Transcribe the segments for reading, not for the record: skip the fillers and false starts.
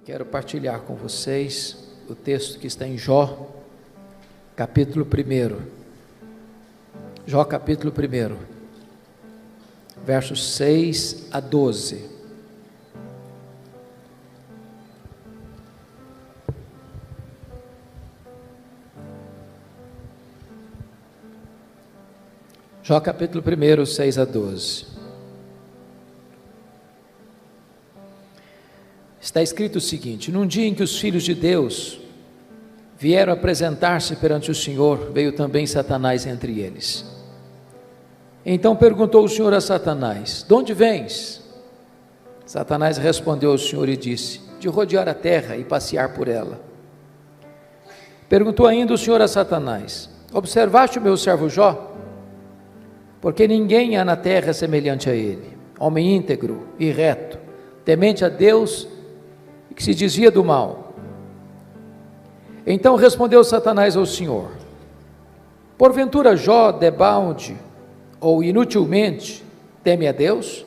Quero partilhar com vocês o texto que está em Jó, capítulo 1. Jó, capítulo 1, versos 6 a 12. Jó, capítulo 1, 6 a 12. Está escrito o seguinte: num dia em que os filhos de Deus vieram apresentar-se perante o Senhor, veio também Satanás entre eles. Então perguntou o Senhor a Satanás: de onde vens? Satanás respondeu ao Senhor e disse: de rodear a terra e passear por ela. Perguntou ainda o Senhor a Satanás: observaste o meu servo Jó? Porque ninguém há na terra semelhante a ele, homem íntegro e reto, temente a Deus, que se desvia do mal. Então respondeu Satanás ao Senhor: porventura Jó debalde ou inutilmente teme a Deus?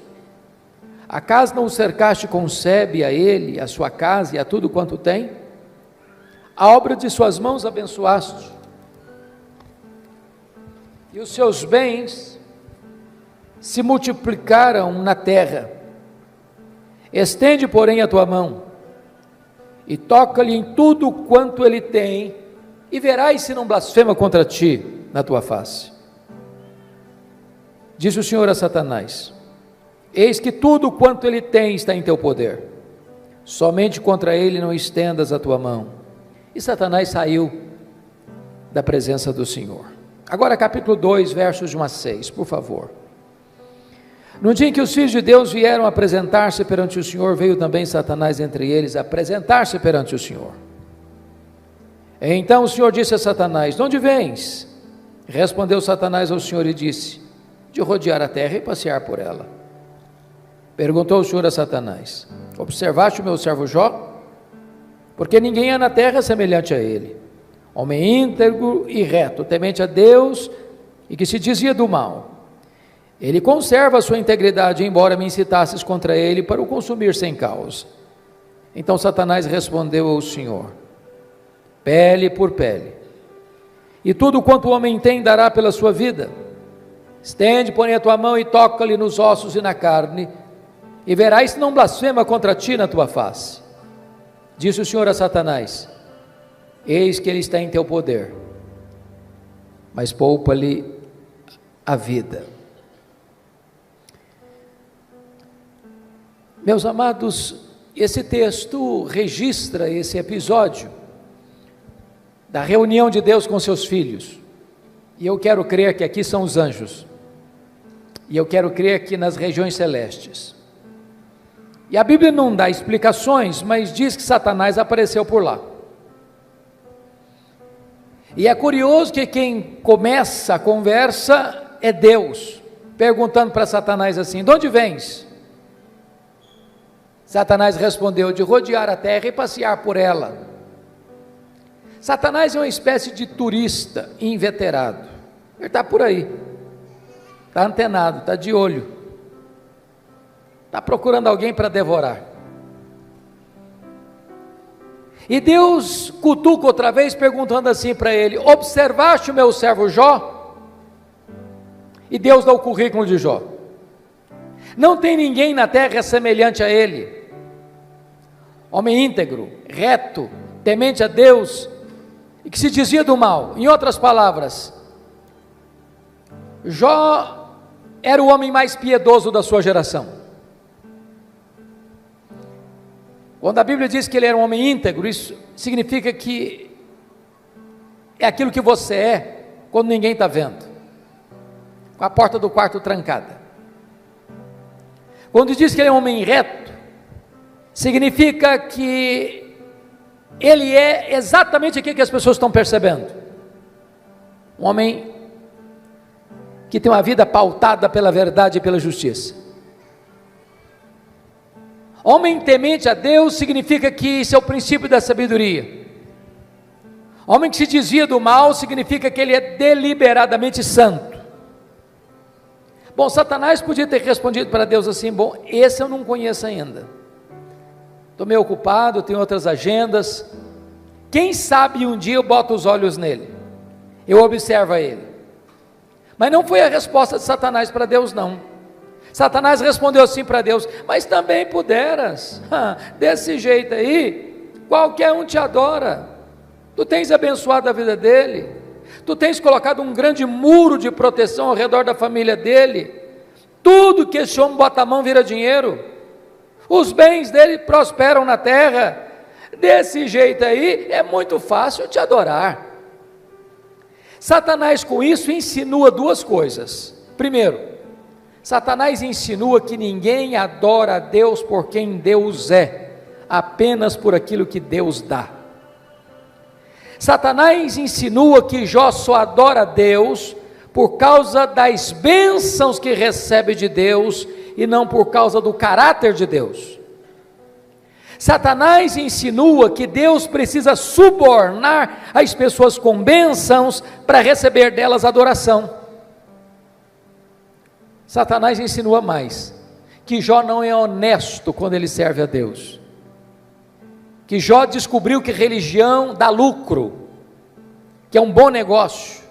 Acaso não o cercaste com sebe a ele, a sua casa e a tudo quanto tem? A obra de suas mãos abençoaste, e os seus bens se multiplicaram na terra. Estende, porém, a tua mão e toca-lhe em tudo quanto ele tem, e verás se não blasfema contra ti na tua face. Disse o Senhor a Satanás: eis que tudo quanto ele tem está em teu poder, somente contra ele não estendas a tua mão. E Satanás saiu da presença do Senhor. Agora capítulo 2, versos de 1 a 6, por favor. No dia em que os filhos de Deus vieram apresentar-se perante o Senhor, veio também Satanás entre eles apresentar-se perante o Senhor. Então o Senhor disse a Satanás: de onde vens? Respondeu Satanás ao Senhor e disse: de rodear a terra e passear por ela. Perguntou o Senhor a Satanás: observaste o meu servo Jó? Porque ninguém há na terra semelhante a ele, homem íntegro e reto, temente a Deus e que se desvia do mal. Ele conserva a sua integridade, embora me incitasses contra ele para o consumir sem causa. Então Satanás respondeu ao Senhor: pele por pele, e tudo quanto o homem tem dará pela sua vida. Estende, porém, a tua mão e toca-lhe nos ossos e na carne, e verás se não blasfema contra ti na tua face. Disse o Senhor a Satanás: eis que ele está em teu poder, mas poupa-lhe a vida. Meus amados, esse texto registra esse episódio da reunião de Deus com seus filhos, e eu quero crer que aqui são os anjos, e eu quero crer que nas regiões celestes, e a Bíblia não dá explicações, mas diz que Satanás apareceu por lá, e é curioso que quem começa a conversa é Deus, perguntando para Satanás assim: de onde vens? Satanás respondeu: de rodear a terra e passear por ela. Satanás é uma espécie de turista inveterado, ele está por aí, está antenado, está de olho, está procurando alguém para devorar. E Deus cutuca outra vez, perguntando assim para ele: observaste o meu servo Jó? E Deus dá o currículo de Jó: não tem ninguém na terra semelhante a ele, homem íntegro, reto, temente a Deus e que se desvia do mal. Em outras palavras, Jó era o homem mais piedoso da sua geração. Quando a Bíblia diz que ele era um homem íntegro, isso significa que é aquilo que você é quando ninguém está vendo, com a porta do quarto trancada. Quando diz que ele é um homem reto, significa que ele é exatamente aquilo que as pessoas estão percebendo, um homem que tem uma vida pautada pela verdade e pela justiça. Homem temente a Deus significa que isso é o princípio da sabedoria. Homem que se desvia do mal significa que ele é deliberadamente santo. Bom, Satanás podia ter respondido para Deus assim: bom, esse eu não conheço ainda, estou meio ocupado, tenho outras agendas. Quem sabe um dia eu boto os olhos nele, eu observo ele. Mas não foi a resposta de Satanás para Deus, não. Satanás respondeu assim para Deus: mas também puderas, desse jeito aí, qualquer um te adora, tu tens abençoado a vida dele, tu tens colocado um grande muro de proteção ao redor da família dele, tudo que esse homem bota a mão vira dinheiro, os bens dele prosperam na terra, desse jeito aí é muito fácil te adorar. Satanás com isso insinua duas coisas. Primeiro, Satanás insinua que ninguém adora a Deus por quem Deus é, apenas por aquilo que Deus dá. Satanás insinua que Jó só adora a Deus por causa das bênçãos que recebe de Deus e não por causa do caráter de Deus. Satanás insinua que Deus precisa subornar as pessoas com bênçãos para receber delas adoração. Satanás insinua mais, que Jó não é honesto quando ele serve a Deus, que Jó descobriu que religião dá lucro, que é um bom negócio,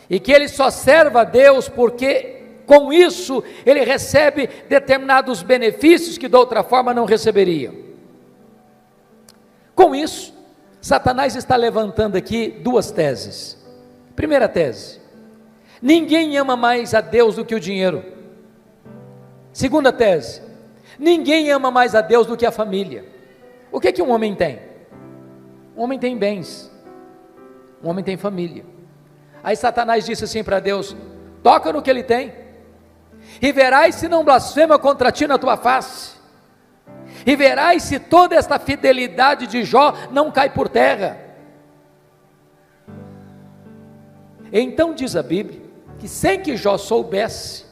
e que ele só serve a Deus porque com isso ele recebe determinados benefícios que de outra forma não receberia. Com isso, Satanás está levantando aqui duas teses. Primeira tese: ninguém ama mais a Deus do que o dinheiro. Segunda tese: ninguém ama mais a Deus do que a família. O que um homem tem? Um homem tem bens, um homem tem família. Aí Satanás disse assim para Deus: toca no que ele tem, e verás se não blasfema contra ti na tua face, e verás se toda esta fidelidade de Jó não cai por terra. Então diz a Bíblia, que sem que Jó soubesse,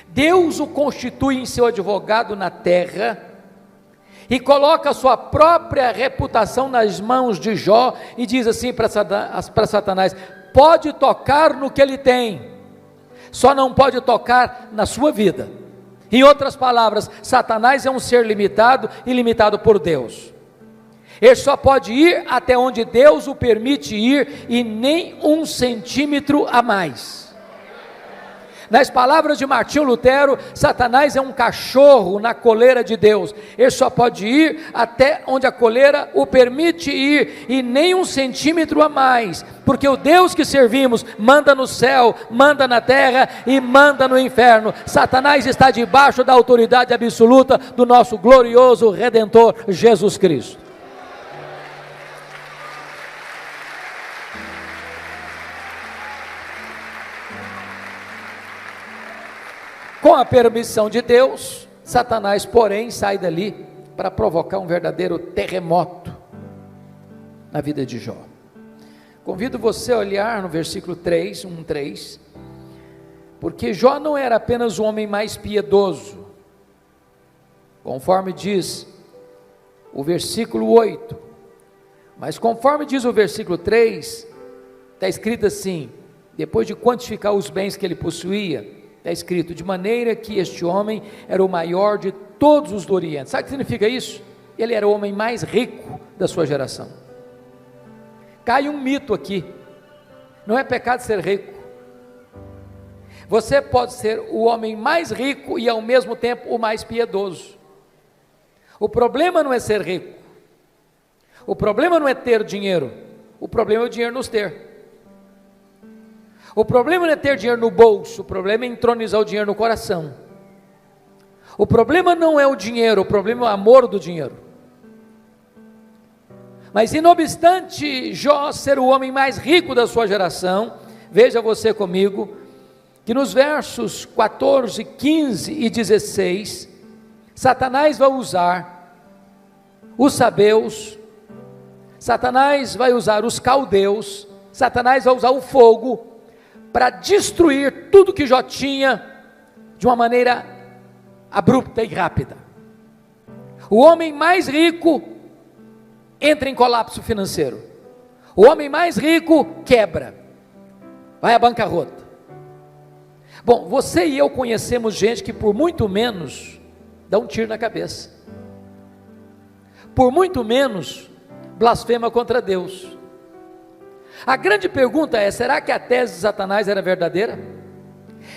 Deus o constitui em seu advogado na terra, e coloca a sua própria reputação nas mãos de Jó, e diz assim para Satanás: pode tocar no que ele tem, só não pode tocar na sua vida. Em outras palavras, Satanás é um ser limitado e limitado por Deus. Ele só pode ir até onde Deus o permite ir, e nem 1 centímetro a mais. Nas palavras de Martinho Lutero, Satanás é um cachorro na coleira de Deus. Ele só pode ir até onde a coleira o permite ir, e nem 1 centímetro a mais, porque o Deus que servimos manda no céu, manda na terra e manda no inferno. Satanás está debaixo da autoridade absoluta do nosso glorioso Redentor Jesus Cristo. Com a permissão de Deus, Satanás, porém, sai dali para provocar um verdadeiro terremoto na vida de Jó. Convido você a olhar no versículo 3, 1:3, porque Jó não era apenas o homem mais piedoso, conforme diz o versículo 8, mas conforme diz o versículo 3, está escrito assim: depois de quantificar os bens que ele possuía, está escrito: de maneira que este homem era o maior de todos os do Oriente. Sabe o que significa isso? Ele era o homem mais rico da sua geração. Cai um mito aqui: não é pecado ser rico. Você pode ser o homem mais rico e ao mesmo tempo o mais piedoso. O problema não é ser rico, o problema não é ter dinheiro, o problema é o dinheiro nos ter. O problema não é ter dinheiro no bolso, o problema é entronizar o dinheiro no coração. O problema não é o dinheiro, o problema é o amor do dinheiro. Mas não obstante Jó ser o homem mais rico da sua geração, veja você comigo, que nos versos 14, 15 e 16, Satanás vai usar os sabeus, Satanás vai usar os caldeus, Satanás vai usar o fogo, para destruir tudo que Jó tinha, de uma maneira abrupta e rápida. O homem mais rico entra em colapso financeiro, o homem mais rico quebra, vai à bancarrota. Bom, você e eu conhecemos gente que por muito menos dá um tiro na cabeça. por muito menos blasfema contra Deus. A grande pergunta é: será que a tese de Satanás era verdadeira?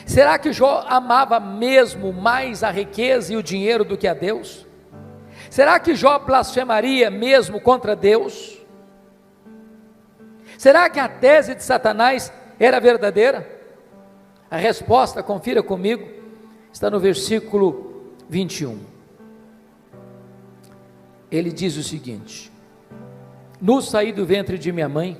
Será que Jó amava mesmo mais a riqueza e o dinheiro do que a Deus? Será que Jó blasfemaria mesmo contra Deus? Será que a tese de Satanás era verdadeira? A resposta, confira comigo, está no versículo 21. Ele diz o seguinte: nu saí do ventre de minha mãe,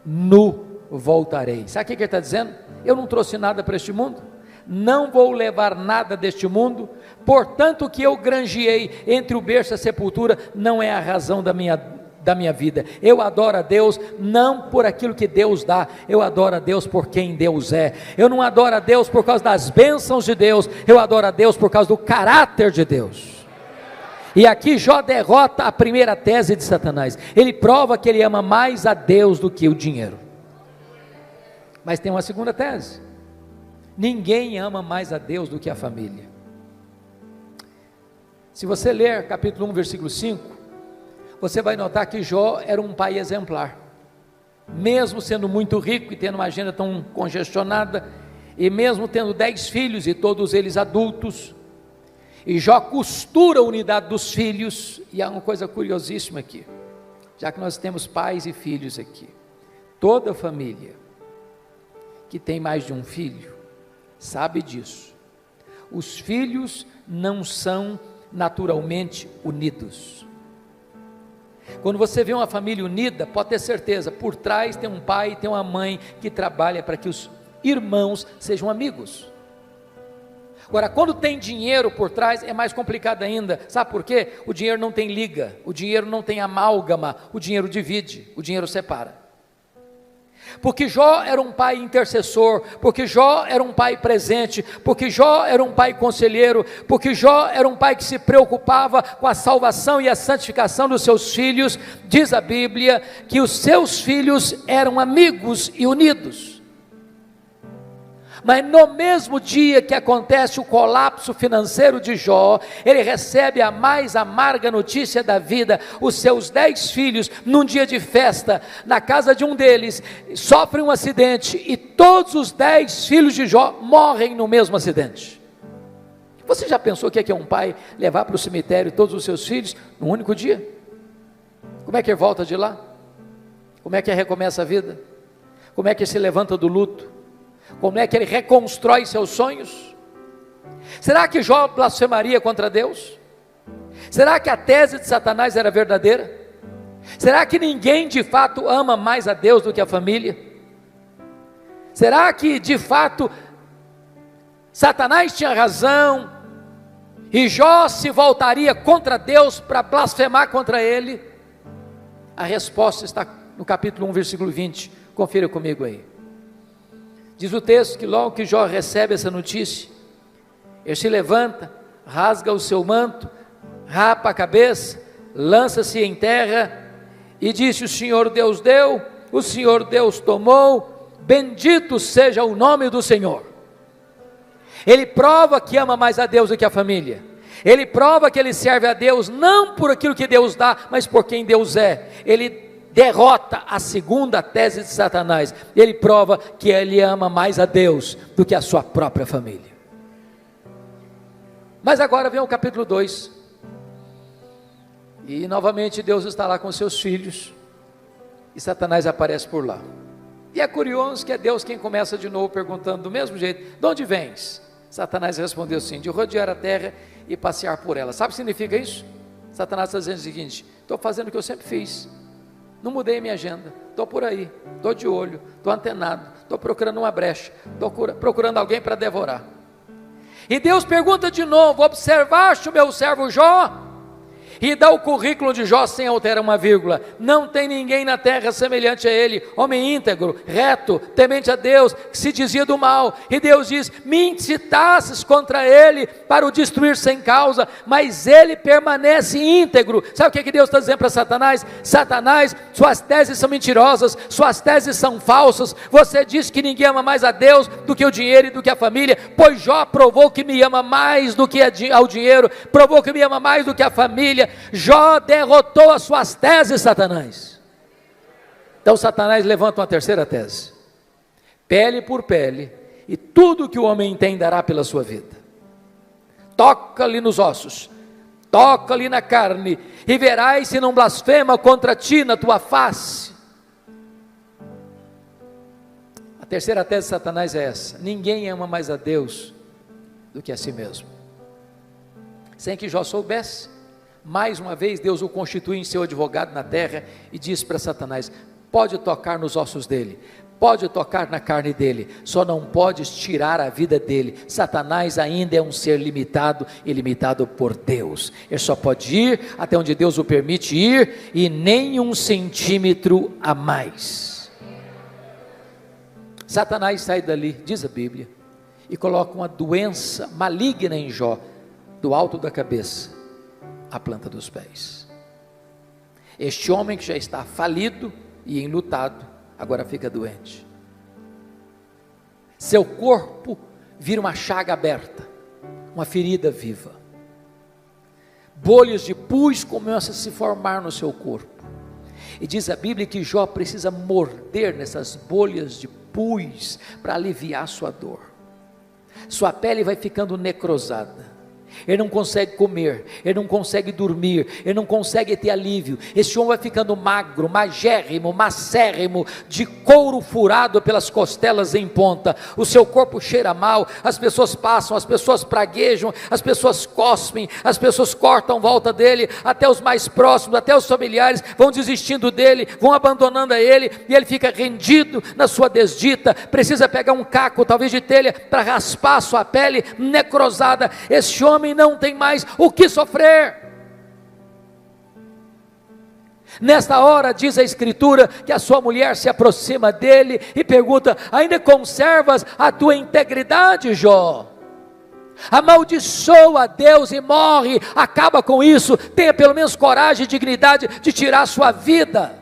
nu voltarei. Sabe o que ele está dizendo? Eu não trouxe nada para este mundo, não vou levar nada deste mundo, portanto o que eu granjeei entre o berço e a sepultura não é a razão da minha vida. Eu adoro a Deus não por aquilo que Deus dá, eu adoro a Deus por quem Deus é. Eu não adoro a Deus por causa das bênçãos de Deus, eu adoro a Deus por causa do caráter de Deus. E aqui Jó derrota a primeira tese de Satanás. Ele prova que ele ama mais a Deus do que o dinheiro. Mas tem uma segunda tese: ninguém ama mais a Deus do que a família. Se você ler capítulo 1, versículo 5, você vai notar que Jó era um pai exemplar, mesmo sendo muito rico e tendo uma agenda tão congestionada, e mesmo tendo 10 filhos e todos eles adultos, e Jó costura a unidade dos filhos. E há uma coisa curiosíssima aqui, já que nós temos pais e filhos aqui, toda família que tem mais de um filho sabe disso, os filhos não são naturalmente unidos. Quando você vê uma família unida, pode ter certeza, por trás tem um pai e tem uma mãe que trabalha para que os irmãos sejam amigos. Agora, quando tem dinheiro por trás, é mais complicado ainda. Sabe por quê? O dinheiro não tem liga, o dinheiro não tem amálgama, o dinheiro divide, o dinheiro separa. Porque Jó era um pai intercessor, porque Jó era um pai presente, porque Jó era um pai conselheiro, porque Jó era um pai que se preocupava com a salvação e a santificação dos seus filhos. Diz a Bíblia que os seus filhos eram amigos e unidos. Mas no mesmo dia que acontece o colapso financeiro de Jó, ele recebe a mais amarga notícia da vida. Os seus 10 filhos, num dia de festa, na casa de um deles, sofrem um acidente, e todos os 10 filhos de Jó morrem no mesmo acidente. Você já pensou o que é um pai levar para o cemitério todos os seus filhos num único dia? Como é que ele volta de lá? Como é que ele recomeça a vida? Como é que ele se levanta do luto? Como é que ele reconstrói seus sonhos? Será que Jó blasfemaria contra Deus? Será que a tese de Satanás era verdadeira? Será que ninguém de fato ama mais a Deus do que a família? Será que de fato Satanás tinha razão e Jó se voltaria contra Deus para blasfemar contra ele? A resposta está no capítulo 1, versículo 20, confira comigo aí. Diz o texto que logo que Jó recebe essa notícia, ele se levanta, rasga o seu manto, rapa a cabeça, lança-se em terra e disse: o Senhor Deus deu, o Senhor Deus tomou, bendito seja o nome do Senhor. Ele prova que ama mais a Deus do que a família. Ele prova que ele serve a Deus não por aquilo que Deus dá, mas por quem Deus é. Ele derrota a segunda tese de Satanás. Ele prova que ele ama mais a Deus do que a sua própria família. Mas agora vem o capítulo 2, e novamente Deus está lá com seus filhos, e Satanás aparece por lá. E é curioso que é Deus quem começa de novo perguntando do mesmo jeito: de onde vens? Satanás respondeu assim: de rodear a terra e passear por ela. Sabe o que significa isso? Satanás está dizendo o seguinte: estou fazendo o que eu sempre fiz, não mudei minha agenda, estou por aí, estou de olho, estou antenado, estou procurando uma brecha, estou procurando alguém para devorar. E Deus pergunta de novo: observaste o meu servo Jó? E dá o currículo de Jó sem alterar uma vírgula. Não tem ninguém na terra semelhante a ele, homem íntegro, reto, temente a Deus, que se dizia do mal. E Deus diz: me incitasses contra ele para o destruir sem causa, mas ele permanece íntegro. Sabe o que Deus está dizendo para Satanás? Satanás, suas teses são mentirosas, suas teses são falsas. Você diz que ninguém ama mais a Deus do que o dinheiro e do que a família, pois Jó provou que me ama mais do que ao dinheiro, provou que me ama mais do que a família, Jó derrotou as suas teses, Satanás. Então Satanás levanta uma terceira tese: pele por pele, e tudo que o homem tem dará pela sua vida. Toca-lhe nos ossos, toca-lhe na carne, e verás se não blasfema contra ti na tua face. A terceira tese de Satanás é essa: ninguém ama mais a Deus do que a si mesmo. Sem que Jó soubesse, mais uma vez Deus o constitui em seu advogado na terra e diz para Satanás: pode tocar nos ossos dele, pode tocar na carne dele, só não podes tirar a vida dele. Satanás ainda é um ser limitado e limitado por Deus. Ele só pode ir até onde Deus o permite ir, e nem 1 centímetro a mais. Satanás sai dali, diz a Bíblia, e coloca uma doença maligna em Jó, do alto da cabeça à planta dos pés. Este homem que já está falido e enlutado, agora fica doente. Seu corpo vira uma chaga aberta, uma ferida viva. Bolhas de pus começam a se formar no seu corpo. E diz a Bíblia que Jó precisa morder nessas bolhas de pus para aliviar sua dor. Sua pele vai ficando necrosada. Ele não consegue comer, ele não consegue dormir, ele não consegue ter alívio. Esse homem vai ficando magro, magérrimo, macérrimo, de couro furado pelas costelas em ponta. O seu corpo cheira mal, as pessoas passam, as pessoas praguejam, as pessoas cospem, as pessoas cortam volta dele, até os mais próximos, até os familiares vão desistindo dele, vão abandonando a ele, e ele fica rendido na sua desdita. Precisa pegar um caco, talvez de telha, para raspar a sua pele necrosada. Esse homem não tem mais o que sofrer. Nesta hora, diz a Escritura, que a sua mulher se aproxima dele e pergunta: ainda conservas a tua integridade, Jó? Amaldiçoa a Deus e morre, acaba com isso, tenha pelo menos coragem e dignidade de tirar a sua vida.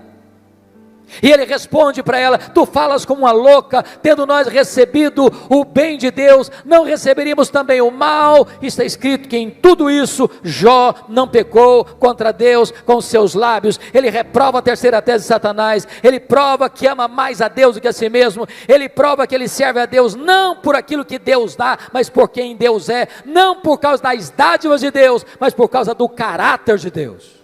E ele responde para ela: tu falas como uma louca, tendo nós recebido o bem de Deus, não receberíamos também o mal? Está escrito que em tudo isso Jó não pecou contra Deus com os seus lábios. Ele reprova a terceira tese de Satanás. Ele prova que ama mais a Deus do que a si mesmo. Ele prova que ele serve a Deus não por aquilo que Deus dá, mas por quem Deus é, não por causa das dádivas de Deus, mas por causa do caráter de Deus.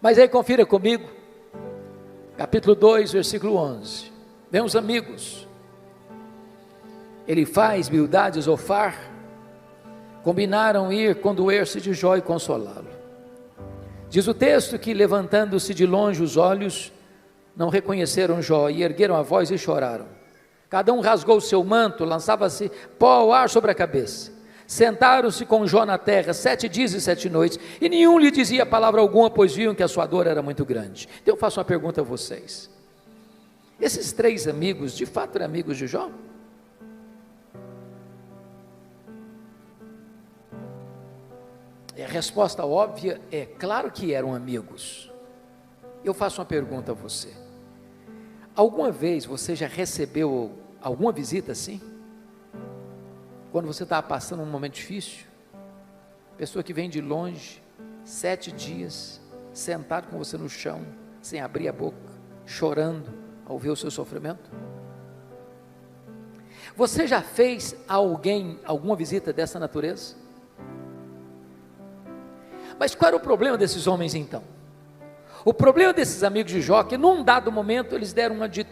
Mas aí confira comigo, capítulo 2, versículo 11, meus amigos, Elifaz, Bildade e Zofar combinaram ir condoer-se de Jó e consolá-lo. Diz o texto que, levantando-se de longe os olhos, não reconheceram Jó, e ergueram a voz e choraram. Cada um rasgou o seu manto, lançava-se pó ao ar sobre a cabeça. Sentaram-se com Jó na terra 7 dias e 7 noites, e nenhum lhe dizia palavra alguma, pois viam que a sua dor era muito grande. Então eu faço uma pergunta a vocês: esses 3 amigos, de fato eram amigos de Jó? E a resposta óbvia é: claro que eram amigos. Eu faço uma pergunta a você: alguma vez você já recebeu alguma visita assim? Quando você estava passando um momento difícil, pessoa que vem de longe, 7 dias, sentado com você no chão, sem abrir a boca, chorando ao ver o seu sofrimento? Você já fez a alguém alguma visita dessa natureza? Mas qual era o problema desses homens então? O problema desses amigos de Jó, que num dado momento eles deram uma de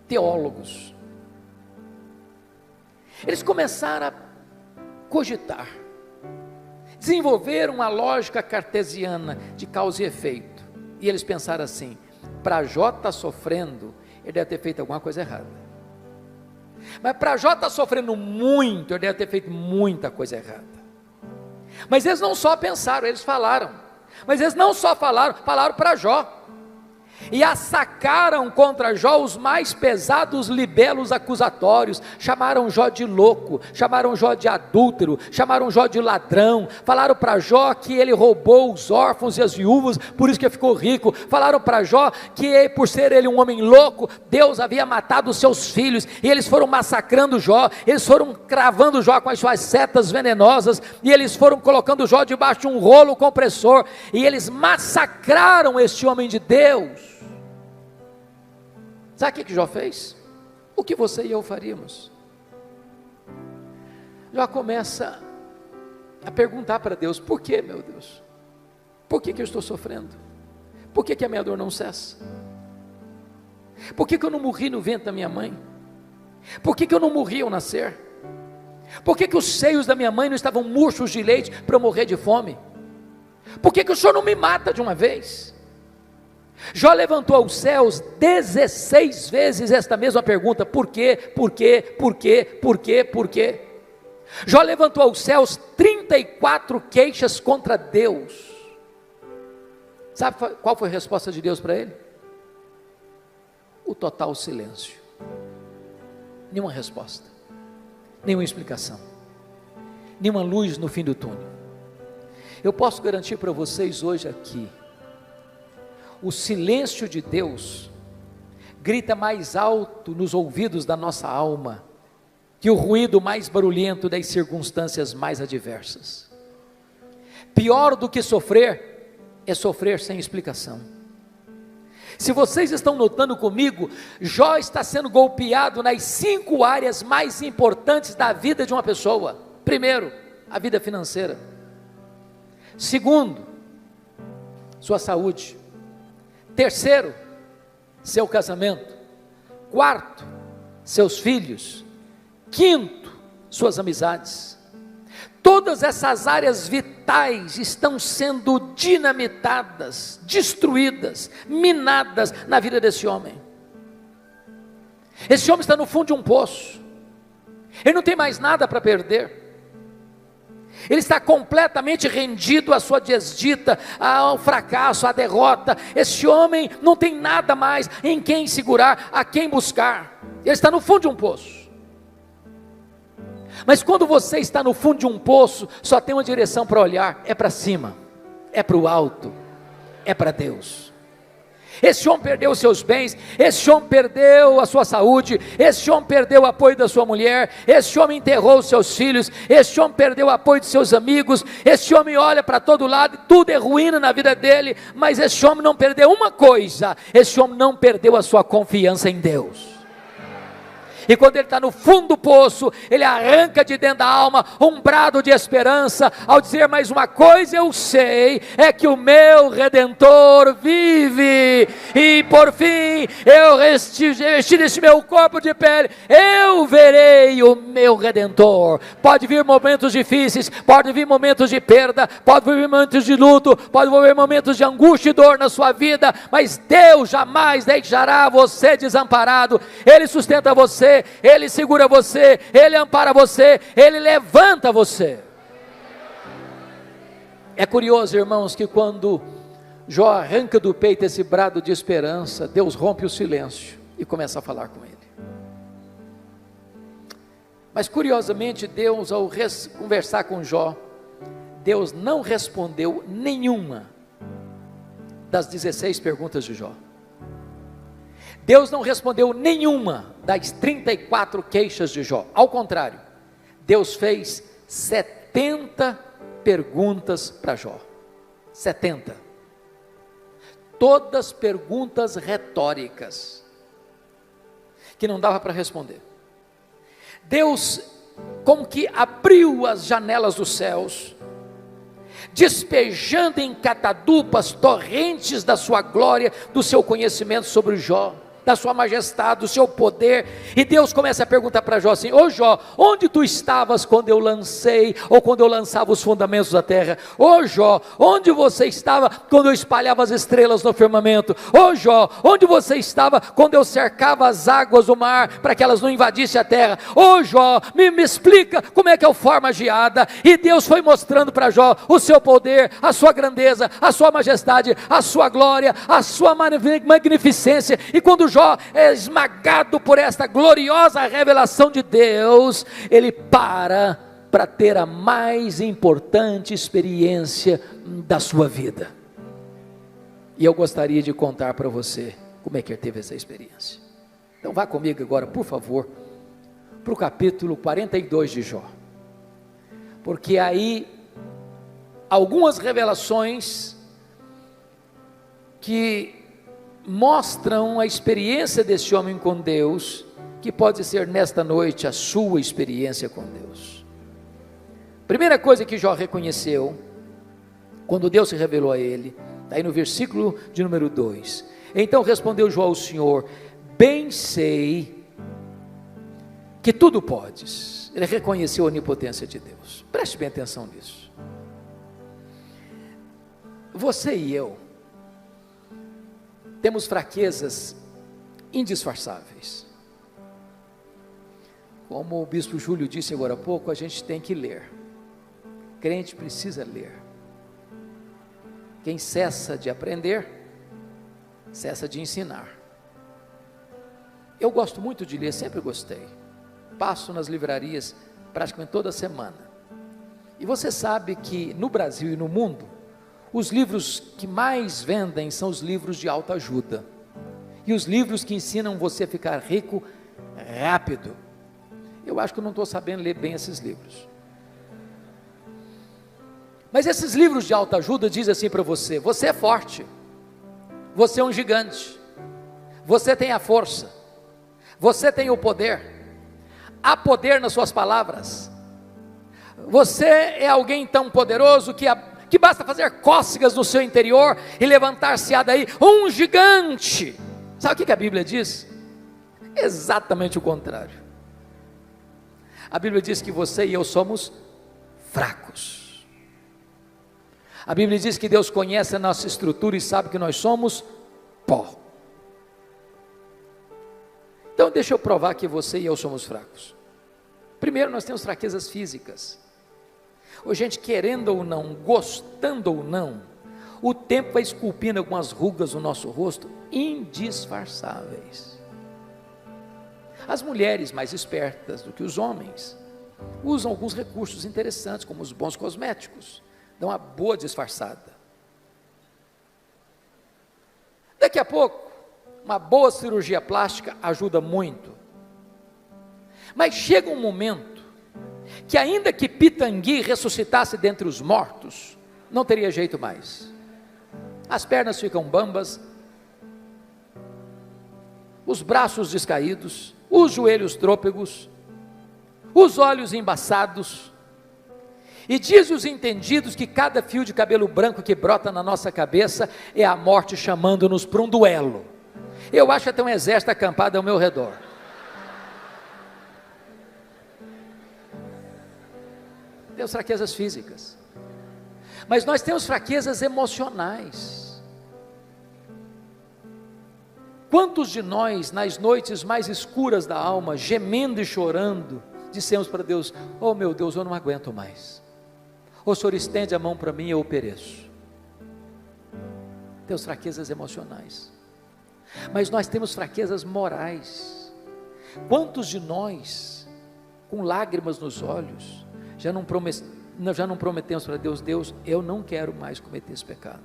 teólogos. Eles começaram a cogitar, desenvolveram uma lógica cartesiana de causa e efeito, e eles pensaram assim: para Jó estar sofrendo, ele deve ter feito alguma coisa errada, mas para Jó estar sofrendo muito, ele deve ter feito muita coisa errada. Mas eles não só pensaram, eles falaram, mas eles não só falaram para Jó, e assacaram contra Jó os mais pesados libelos acusatórios, chamaram Jó de louco, chamaram Jó de adúltero, chamaram Jó de ladrão, falaram para Jó que ele roubou os órfãos e as viúvas, por isso que ele ficou rico, falaram para Jó que por ser ele um homem louco, Deus havia matado os seus filhos, e eles foram massacrando Jó, eles foram cravando Jó com as suas setas venenosas, e eles foram colocando Jó debaixo de um rolo compressor, e eles massacraram este homem de Deus. Sabe o que Jó fez? O que você e eu faríamos? Jó começa a perguntar para Deus: por que, meu Deus? Por que eu estou sofrendo? Por que a minha dor não cessa? Por que eu não morri no ventre da minha mãe? Por que eu não morri ao nascer? Por que os seios da minha mãe não estavam murchos de leite para eu morrer de fome? Por que o Senhor não me mata de uma vez? Jó levantou aos céus 16 vezes esta mesma pergunta: por quê, por quê, por quê, por quê, por quê? Jó levantou aos céus 34 queixas contra Deus. Sabe qual foi a resposta de Deus para ele? O total silêncio. Nenhuma resposta, nenhuma explicação, nenhuma luz no fim do túnel. Eu posso garantir para vocês hoje aqui, o silêncio de Deus grita mais alto nos ouvidos da nossa alma que o ruído mais barulhento das circunstâncias mais adversas. Pior do que sofrer é sofrer sem explicação. Se vocês estão notando comigo, Jó está sendo golpeado nas 5 áreas mais importantes da vida de uma pessoa. Primeiro, a vida financeira. Segundo, sua saúde. Terceiro, seu casamento. Quarto, seus filhos. Quinto, suas amizades. Todas essas áreas vitais estão sendo dinamitadas, destruídas, minadas na vida desse homem. Esse homem está no fundo de um poço, ele não tem mais nada para perder, ele está completamente rendido à sua desdita, ao fracasso, à derrota. Esse homem não tem nada mais em quem segurar, a quem buscar, ele está no fundo de um poço. Mas quando você está no fundo de um poço, só tem uma direção para olhar: é para cima, é para o alto, é para Deus. Esse homem perdeu os seus bens, esse homem perdeu a sua saúde, esse homem perdeu o apoio da sua mulher, esse homem enterrou os seus filhos, esse homem perdeu o apoio de seus amigos, esse homem olha para todo lado e tudo é ruína na vida dele, mas esse homem não perdeu uma coisa: esse homem não perdeu a sua confiança em Deus. E quando ele está no fundo do poço, ele arranca de dentro da alma um brado de esperança, ao dizer: mais uma coisa eu sei, é que o meu Redentor vive, e por fim, eu revesti deste meu corpo de pele, eu verei o meu Redentor. Pode vir momentos difíceis, pode vir momentos de perda, pode vir momentos de luto, pode vir momentos de angústia e dor na sua vida, mas Deus jamais deixará você desamparado. Ele sustenta você, Ele segura você, Ele ampara você, Ele levanta você. É curioso, irmãos, que quando Jó arranca do peito esse brado de esperança, Deus rompe o silêncio e começa a falar com ele. Mas curiosamente, Deus, ao conversar com Jó, Deus não respondeu nenhuma das 16 perguntas de Jó. Deus não respondeu nenhuma das 34 queixas de Jó. Ao contrário, Deus fez 70 perguntas para Jó. 70. Todas perguntas retóricas, que não dava para responder. Deus como que abriu as janelas dos céus, despejando em catadupas torrentes da sua glória, do seu conhecimento sobre Jó. da sua majestade, do seu poder, e Deus começa a perguntar para Jó assim: ô Jó, onde tu estavas quando eu lancei, ou quando eu lançava os fundamentos da terra? Ô Jó, onde você estava quando eu espalhava as estrelas no firmamento? Ô Jó, onde você estava quando eu cercava as águas do mar, para que elas não invadissem a terra? Ô Jó, me explica como é que eu formo a geada. E Deus foi mostrando para Jó o seu poder, a sua grandeza, a sua majestade, a sua glória, a sua magnificência. E quando Jó é esmagado por esta gloriosa revelação de Deus, ele para ter a mais importante experiência da sua vida. E eu gostaria de contar para você como é que ele teve essa experiência. Então vá comigo agora, por favor, para o capítulo 42 de Jó, porque aí algumas revelações que mostram a experiência desse homem com Deus, que pode ser nesta noite a sua experiência com Deus. Primeira coisa que Jó reconheceu, quando Deus se revelou a ele, está aí no versículo de número 2, então respondeu Jó ao Senhor: bem sei que tudo podes. Ele reconheceu a onipotência de Deus. Preste bem atenção nisso. Você e eu temos fraquezas indisfarçáveis. Como o bispo Júlio disse agora há pouco, a gente tem que ler. Crente precisa ler. Quem cessa de aprender, cessa de ensinar. Eu gosto muito de ler, sempre gostei. Passo nas livrarias praticamente toda semana. E você sabe que no Brasil e no mundo, os livros que mais vendem são os livros de autoajuda. E os livros que ensinam você a ficar rico rápido. Eu acho que eu não estou sabendo ler bem esses livros. Mas esses livros de autoajuda dizem assim para você: você é forte, você é um gigante, você tem a força, você tem o poder, há poder nas suas palavras, você é alguém tão poderoso que basta fazer cócegas no seu interior e levantar-se-á daí um gigante. Sabe o que a Bíblia diz? Exatamente o contrário. A Bíblia diz que você e eu somos fracos. A Bíblia diz que Deus conhece a nossa estrutura e sabe que nós somos pó. Então deixa eu provar que você e eu somos fracos. Primeiro, nós temos fraquezas físicas. Ô, gente, querendo ou não, gostando ou não, o tempo vai esculpindo algumas rugas no nosso rosto indisfarçáveis. As mulheres mais espertas do que os homens usam alguns recursos interessantes, como os bons cosméticos, dão uma boa disfarçada. Daqui a pouco, uma boa cirurgia plástica ajuda muito. Mas chega um momento que, ainda que Pitangui ressuscitasse dentre os mortos, não teria jeito mais. As pernas ficam bambas, os braços descaídos, os joelhos trôpegos, os olhos embaçados. E diz os entendidos que cada fio de cabelo branco que brota na nossa cabeça é a morte chamando-nos para um duelo. Eu acho até um exército acampado ao meu redor. Temos fraquezas físicas, mas nós temos fraquezas emocionais. Quantos de nós, nas noites mais escuras da alma, gemendo e chorando, dissemos para Deus: oh meu Deus, eu não aguento mais, o Senhor estende a mão para mim, eu pereço. Temos fraquezas emocionais, mas nós temos fraquezas morais. Quantos de nós, com lágrimas nos olhos, já não prometemos para Deus: Deus, eu não quero mais cometer esse pecado,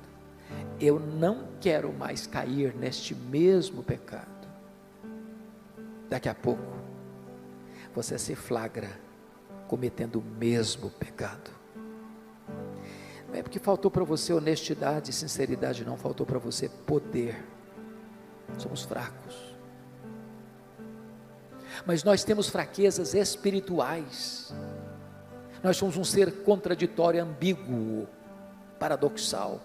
eu não quero mais cair neste mesmo pecado. Daqui a pouco você se flagra cometendo o mesmo pecado. Não é porque faltou para você honestidade e sinceridade, não, faltou para você poder. Somos fracos, mas nós temos fraquezas espirituais. Nós somos um ser contraditório, ambíguo, paradoxal.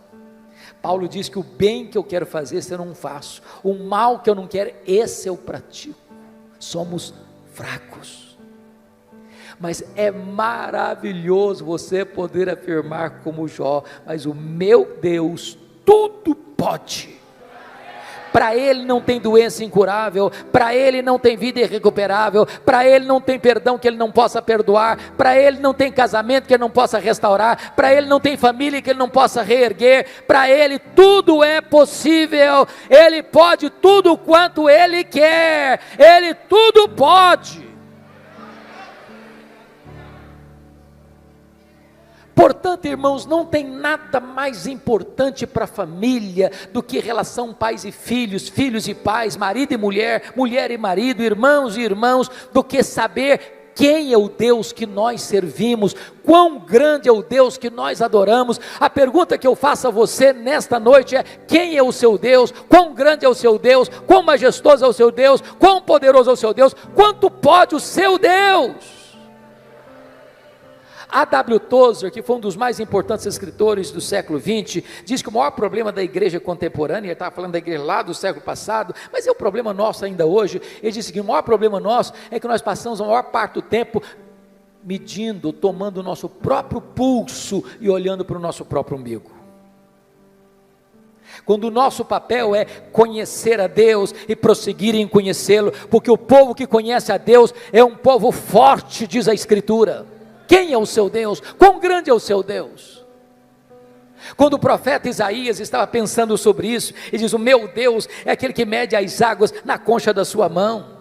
Paulo diz que o bem que eu quero fazer, esse eu não faço, o mal que eu não quero, esse eu pratico. Somos fracos, mas é maravilhoso você poder afirmar como Jó: mas o meu Deus tudo pode. Para Ele não tem doença incurável, para Ele não tem vida irrecuperável, para Ele não tem perdão que Ele não possa perdoar, para Ele não tem casamento que Ele não possa restaurar, para Ele não tem família que Ele não possa reerguer, para Ele tudo é possível, Ele pode tudo quanto Ele quer, Ele tudo pode. Portanto, irmãos, não tem nada mais importante para a família do que relação pais e filhos, filhos e pais, marido e mulher, mulher e marido, irmãos e irmãos, do que saber quem é o Deus que nós servimos, quão grande é o Deus que nós adoramos. A pergunta que eu faço a você nesta noite é: quem é o seu Deus? Quão grande é o seu Deus? Quão majestoso é o seu Deus? Quão poderoso é o seu Deus? Quanto pode o seu Deus? A.W. Tozer, que foi um dos mais importantes escritores do século XX, diz que o maior problema da igreja contemporânea, ele estava falando da igreja lá do século passado, mas é o problema nosso ainda hoje. Ele disse que o maior problema nosso é que nós passamos a maior parte do tempo medindo, tomando o nosso próprio pulso e olhando para o nosso próprio umbigo. Quando o nosso papel é conhecer a Deus e prosseguir em conhecê-lo, porque o povo que conhece a Deus é um povo forte, diz a Escritura. Quem é o seu Deus? Quão grande é o seu Deus? Quando o profeta Isaías estava pensando sobre isso, ele diz: o meu Deus é aquele que mede as águas na concha da sua mão,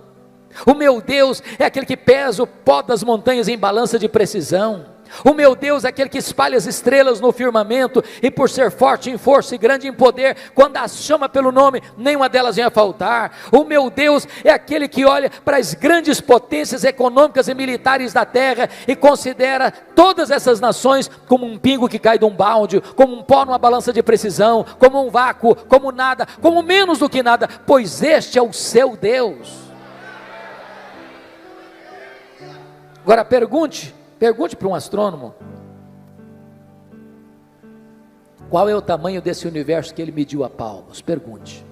o meu Deus é aquele que pesa o pó das montanhas em balança de precisão, o meu Deus é aquele que espalha as estrelas no firmamento, e por ser forte em força e grande em poder, quando as chama pelo nome, nenhuma delas vem a faltar. O meu Deus é aquele que olha para as grandes potências econômicas e militares da terra e considera todas essas nações como um pingo que cai de um balde, como um pó numa balança de precisão, como um vácuo, como nada, como menos do que nada, pois este é o seu Deus. Agora pergunte para um astrônomo: qual é o tamanho desse universo que ele mediu a palmos? Pergunte.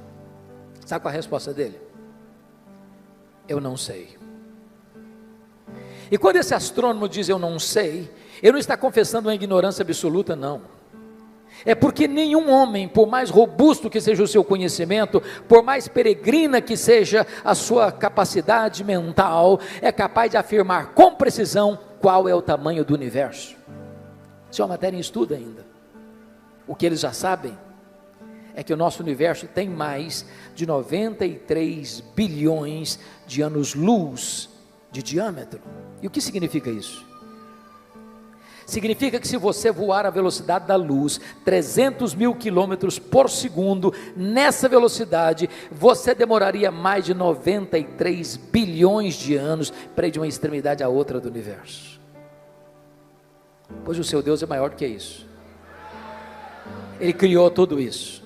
Sabe qual é a resposta dele? Eu não sei. E quando esse astrônomo diz eu não sei, ele não está confessando uma ignorância absoluta, não. É porque nenhum homem, por mais robusto que seja o seu conhecimento, por mais peregrina que seja a sua capacidade mental, é capaz de afirmar com precisão qual é o tamanho do universo. Isso é uma matéria em estudo ainda. O que eles já sabem é que o nosso universo tem mais de 93 bilhões de anos-luz de diâmetro. E o que significa isso? Significa que se você voar à velocidade da luz, 300 mil quilômetros por segundo, nessa velocidade, você demoraria mais de 93 bilhões de anos para ir de uma extremidade à outra do universo. Pois o seu Deus é maior do que isso. Ele criou tudo isso.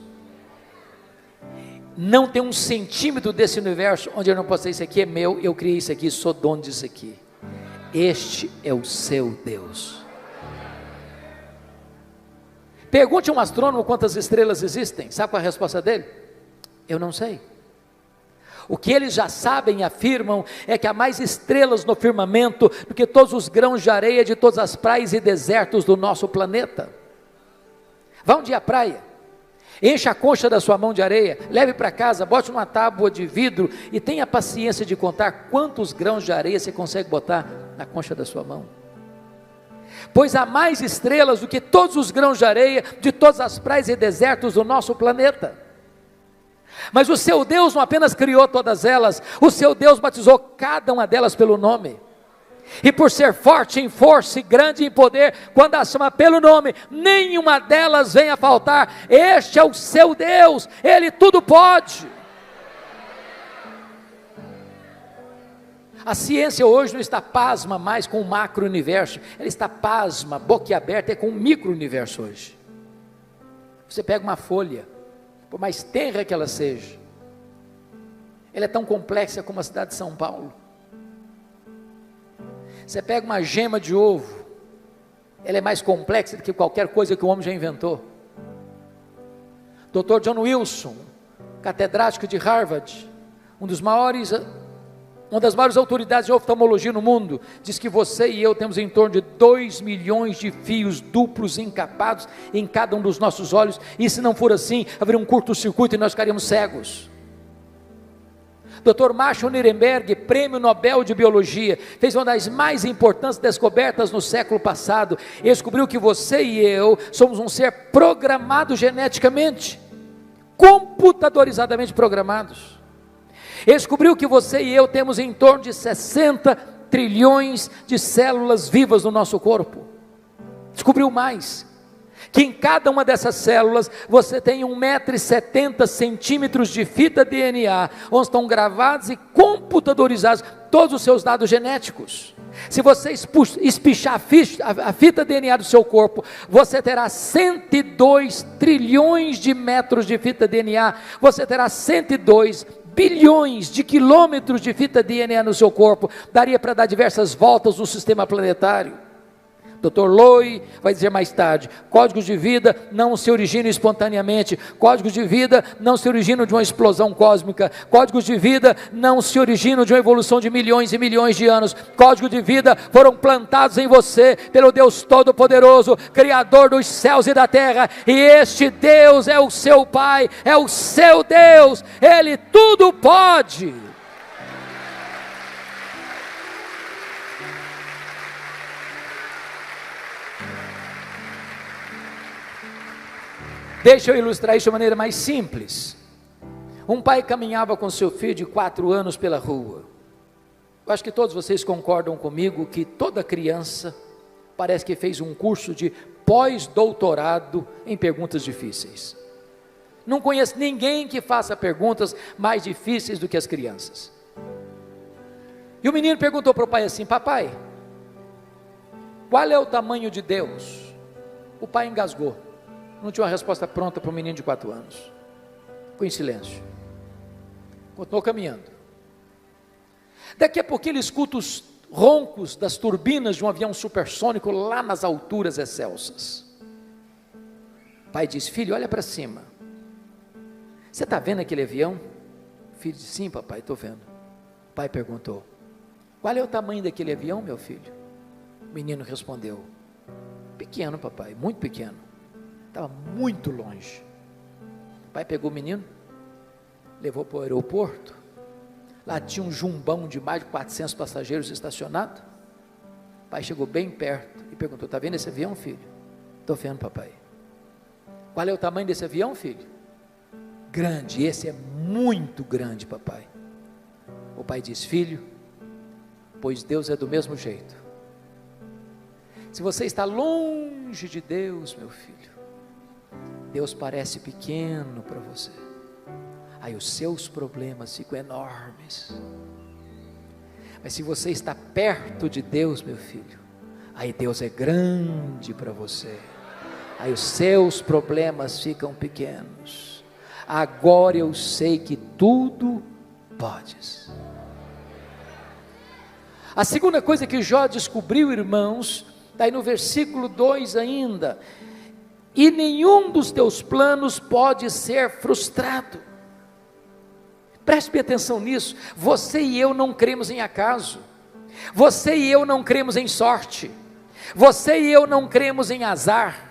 Não tem um centímetro desse universo onde eu não posso dizer: isso aqui é meu, eu criei isso aqui, sou dono disso aqui. Este é o seu Deus. Pergunte a um astrônomo quantas estrelas existem. Sabe qual é a resposta dele? Eu não sei. O que eles já sabem e afirmam é que há mais estrelas no firmamento do que todos os grãos de areia de todas as praias e desertos do nosso planeta. Vá um dia à praia, encha a concha da sua mão de areia, leve para casa, bote numa tábua de vidro e tenha paciência de contar quantos grãos de areia você consegue botar na concha da sua mão. Pois há mais estrelas do que todos os grãos de areia de todas as praias e desertos do nosso planeta. Mas o seu Deus não apenas criou todas elas, o seu Deus batizou cada uma delas pelo nome. E por ser forte em força e grande em poder, quando as chama pelo nome, nenhuma delas vem a faltar. Este é o seu Deus, Ele tudo pode. A ciência hoje não está pasma mais com o macro-universo, ela está pasma, boquiaberta, com o micro-universo hoje. Você pega uma folha, por mais tenra que ela seja, ela é tão complexa como a cidade de São Paulo. Você pega uma gema de ovo, ela é mais complexa do que qualquer coisa que o homem já inventou. Dr. John Wilson, catedrático de Harvard, uma das maiores autoridades de oftalmologia no mundo, diz que você e eu temos em torno de 2 milhões de fios duplos encapados em cada um dos nossos olhos, e se não for assim, haveria um curto-circuito e nós ficaríamos cegos. Dr. Marshall Nirenberg, prêmio Nobel de Biologia, fez uma das mais importantes descobertas no século passado. Ele descobriu que você e eu somos um ser programado geneticamente, computadorizadamente programados. Ele descobriu que você e eu temos em torno de 60 trilhões de células vivas no nosso corpo. Descobriu mais, que em cada uma dessas células você tem 1,70 m de fita DNA, onde estão gravados computadorizados todos os seus dados genéticos. Se você espichar a fita DNA do seu corpo, você terá 102 trilhões de metros de fita DNA, você terá 102 bilhões de quilômetros de fita DNA no seu corpo, daria para dar diversas voltas no sistema planetário. Dr. Loy vai dizer mais tarde, códigos de vida não se originam espontaneamente, códigos de vida não se originam de uma explosão cósmica, códigos de vida não se originam de uma evolução de milhões e milhões de anos, códigos de vida foram plantados em você, pelo Deus Todo-Poderoso, Criador dos céus e da terra, e este Deus é o seu Pai, é o seu Deus, Ele tudo pode. Deixa eu ilustrar isso de maneira mais simples. Um pai caminhava com seu filho de 4 anos pela rua. Eu acho que todos vocês concordam comigo que toda criança parece que fez um curso de pós-doutorado em perguntas difíceis. Não conheço ninguém que faça perguntas mais difíceis do que as crianças. E o menino perguntou para o pai assim: papai, qual é o tamanho de Deus? O pai engasgou. Não tinha uma resposta pronta para um menino de 4 anos. Ficou em silêncio. Continuou caminhando. Daqui a pouco ele escuta os roncos das turbinas de um avião supersônico lá nas alturas excelsas. O pai diz: filho, olha para cima. Você está vendo aquele avião? O filho disse: sim, papai, estou vendo. O pai perguntou: qual é o tamanho daquele avião, meu filho? O menino respondeu: pequeno, papai, muito pequeno. Estava muito longe. O pai pegou o menino, levou para o aeroporto. Lá tinha um jumbão de mais de 400 passageiros estacionado. O pai chegou bem perto e perguntou: está vendo esse avião, filho? Estou vendo, papai. Qual é o tamanho desse avião, filho? Grande. Esse é muito grande, papai. O pai disse: filho, pois Deus é do mesmo jeito. Se você está longe de Deus, meu filho, Deus parece pequeno para você, aí os seus problemas ficam enormes. Mas se você está perto de Deus, meu filho, aí Deus é grande para você, aí os seus problemas ficam pequenos. Agora eu sei que tudo podes. A segunda coisa que Jó descobriu, irmãos, está aí no versículo 2 ainda: e nenhum dos teus planos pode ser frustrado. Preste bem atenção nisso. Você e eu não cremos em acaso, você e eu não cremos em sorte, você e eu não cremos em azar,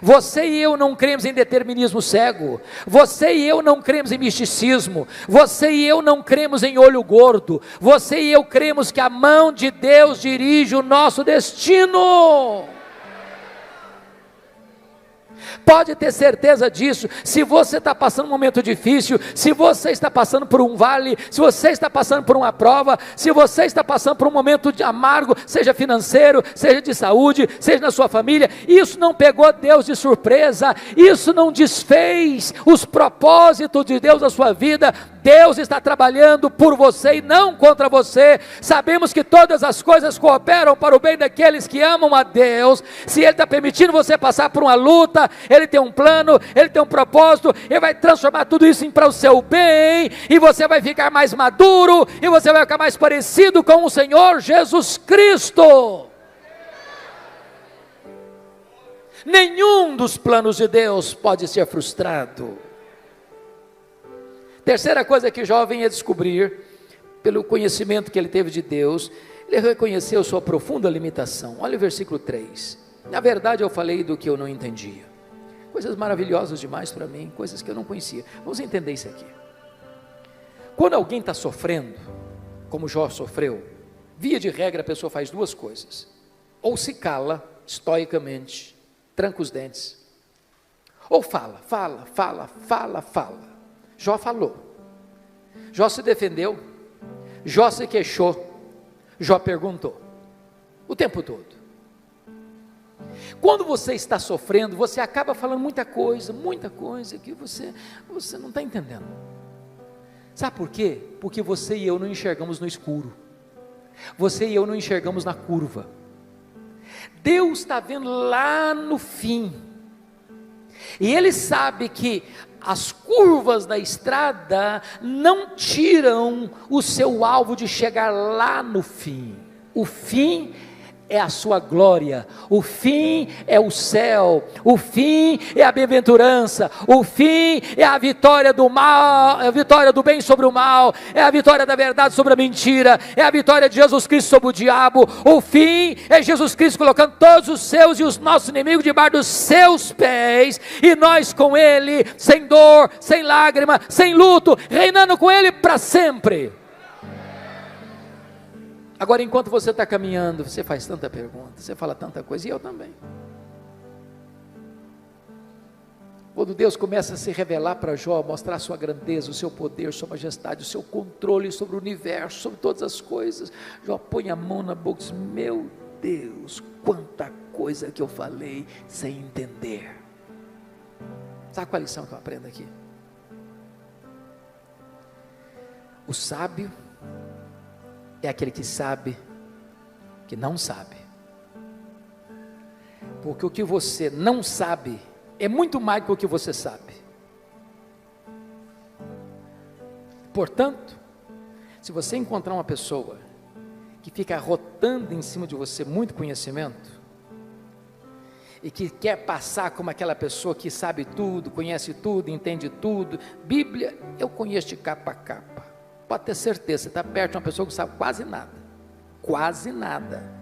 você e eu não cremos em determinismo cego, você e eu não cremos em misticismo, você e eu não cremos em olho gordo, você e eu cremos que a mão de Deus dirige o nosso destino. Pode ter certeza disso. Se você está passando um momento difícil, se você está passando por um vale, se você está passando por uma prova, se você está passando por um momento de amargo, seja financeiro, seja de saúde, seja na sua família, isso não pegou Deus de surpresa, isso não desfez os propósitos de Deus na sua vida. Deus está trabalhando por você e não contra você. Sabemos que todas as coisas cooperam para o bem daqueles que amam a Deus. Se Ele está permitindo você passar por uma luta, Ele tem um plano, Ele tem um propósito, Ele vai transformar tudo isso para o seu bem, e você vai ficar mais maduro, e você vai ficar mais parecido com o Senhor Jesus Cristo. Nenhum dos planos de Deus pode ser frustrado. Terceira coisa que Jó vem a descobrir, pelo conhecimento que ele teve de Deus, ele reconheceu sua profunda limitação. Olha o versículo 3. Na verdade eu falei do que eu não entendia. Coisas maravilhosas demais para mim, coisas que eu não conhecia. Vamos entender isso aqui. Quando alguém está sofrendo, como Jó sofreu, via de regra a pessoa faz duas coisas: ou se cala estoicamente, tranca os dentes, ou fala. Jó falou, Jó se defendeu, Jó se queixou, Jó perguntou, o tempo todo. Quando você está sofrendo, você acaba falando muita coisa que você não está entendendo. Sabe por quê? Porque você e eu não enxergamos no escuro, você e eu não enxergamos na curva. Deus está vendo lá no fim, e Ele sabe que as curvas da estrada não tiram o seu alvo de chegar lá no fim. O fim é a sua glória, o fim é o céu, o fim é a bem-aventurança, o fim é a vitória do mal, é a vitória do bem sobre o mal, é a vitória da verdade sobre a mentira, é a vitória de Jesus Cristo sobre o diabo. O fim é Jesus Cristo colocando todos os seus e os nossos inimigos debaixo dos seus pés, e nós com Ele, sem dor, sem lágrima, sem luto, reinando com Ele para sempre. Agora, enquanto você está caminhando, você faz tanta pergunta, você fala tanta coisa, e eu também. Quando Deus começa a se revelar para Jó, mostrar a sua grandeza, o seu poder, sua majestade, o seu controle sobre o universo, sobre todas as coisas, Jó põe a mão na boca e diz: meu Deus, quanta coisa que eu falei sem entender. Sabe qual a lição que eu aprendo aqui? O sábio é aquele que sabe que não sabe, porque o que você não sabe é muito mais do que o que você sabe. Portanto, se você encontrar uma pessoa que fica arrotando em cima de você muito conhecimento, e que quer passar como aquela pessoa que sabe tudo, conhece tudo, entende tudo, Bíblia eu conheço de capa a capa, pode ter certeza, você está perto de uma pessoa que sabe quase nada.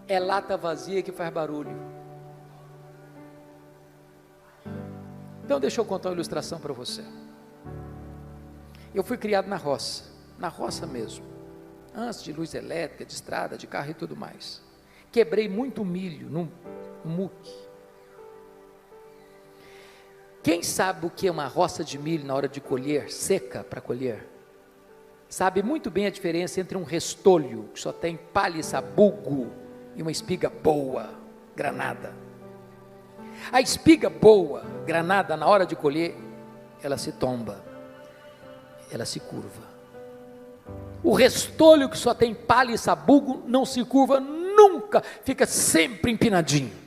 É lata vazia que faz barulho. Então deixa eu contar uma ilustração para você. Eu fui criado na roça mesmo, antes de luz elétrica, de estrada, de carro e tudo mais. Quebrei muito milho no muque. Quem sabe o que é uma roça de milho na hora de colher, seca para colher, sabe muito bem a diferença entre um restolho, que só tem palha e sabugo, e uma espiga boa, granada. A espiga boa, granada, na hora de colher, ela se tomba, ela se curva. O restolho que só tem palha e sabugo, não se curva nunca, fica sempre empinadinho.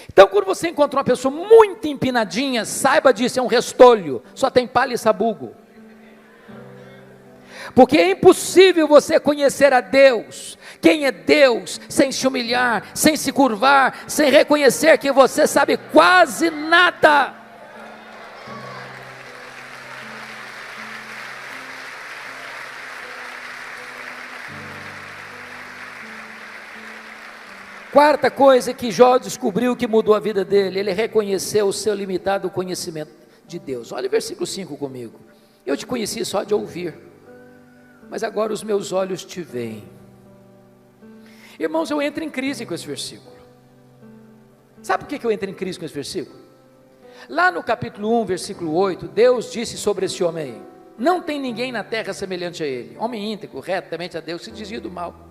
Então, quando você encontra uma pessoa muito empinadinha, saiba disso, é um restolho, só tem palha e sabugo. Porque é impossível você conhecer a Deus, quem é Deus, sem se humilhar, sem se curvar, sem reconhecer que você sabe quase nada. Quarta coisa que Jó descobriu que mudou a vida dele, ele reconheceu o seu limitado conhecimento de Deus. Olha o versículo 5 comigo. Eu te conheci só de ouvir, mas agora os meus olhos te veem. Irmãos, eu entro em crise com esse versículo. Sabe por que eu entro em crise com esse versículo? Lá no capítulo 1, versículo 8, Deus disse sobre esse homem aí: não tem ninguém na terra semelhante a ele, homem íntegro, reto, temente a Deus, se desvia do mal.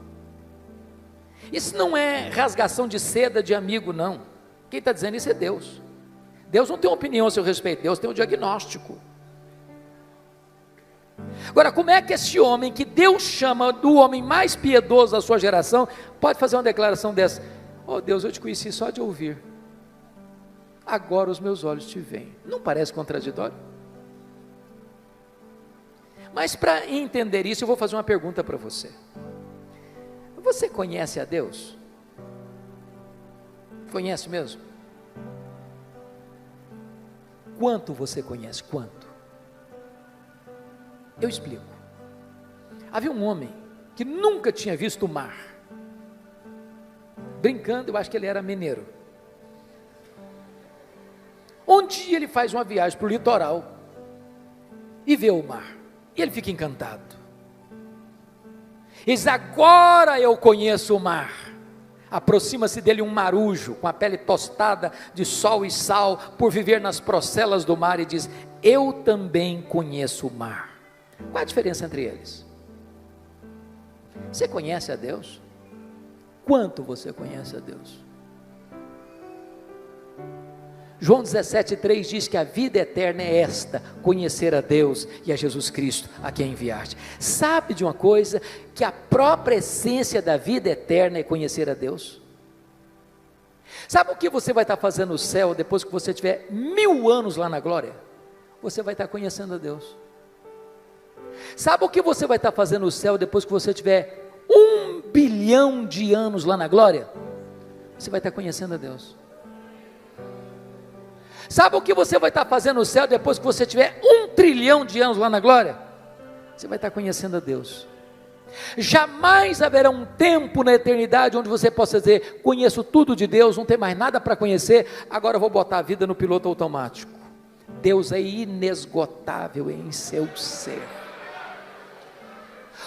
Isso não é rasgação de seda de amigo, não. Quem está dizendo isso é Deus. Deus não tem uma opinião a seu respeito, Deus tem um diagnóstico. Agora, como é que esse homem, que Deus chama do homem mais piedoso da sua geração, pode fazer uma declaração dessa? Oh Deus, eu te conheci só de ouvir, agora os meus olhos te veem. Não parece contraditório? Mas para entender isso, eu vou fazer uma pergunta para você. Você conhece a Deus? Conhece mesmo? quanto você conhece, quanto? Eu explico. Havia um homem que nunca tinha visto o mar. Brincando, eu acho que ele era mineiro. Um dia ele faz uma viagem para o litoral e vê o mar, e ele fica encantado. Ele diz: agora eu conheço o mar. Aproxima-se dele um marujo, com a pele tostada de sol e sal, por viver nas procelas do mar, e diz: eu também conheço o mar. Qual a diferença entre eles? Você conhece a Deus? Quanto você conhece a Deus? João 17,3 diz que a vida eterna é esta: conhecer a Deus e a Jesus Cristo, a quem enviaste. Sabe de uma coisa? Que a própria essência da vida eterna é conhecer a Deus. Sabe o que você vai estar fazendo no céu depois que você tiver 1000 anos lá na glória? Você vai estar conhecendo a Deus. Sabe o que você vai estar fazendo no céu depois que você tiver 1 bilhão de anos lá na glória? Você vai estar conhecendo a Deus. Sabe o que você vai estar fazendo no céu depois que você tiver 1 trilhão de anos lá na glória? Você vai estar conhecendo a Deus. Jamais haverá um tempo na eternidade onde você possa dizer: conheço tudo de Deus, não tem mais nada para conhecer, agora eu vou botar a vida no piloto automático. Deus é inesgotável em seu ser.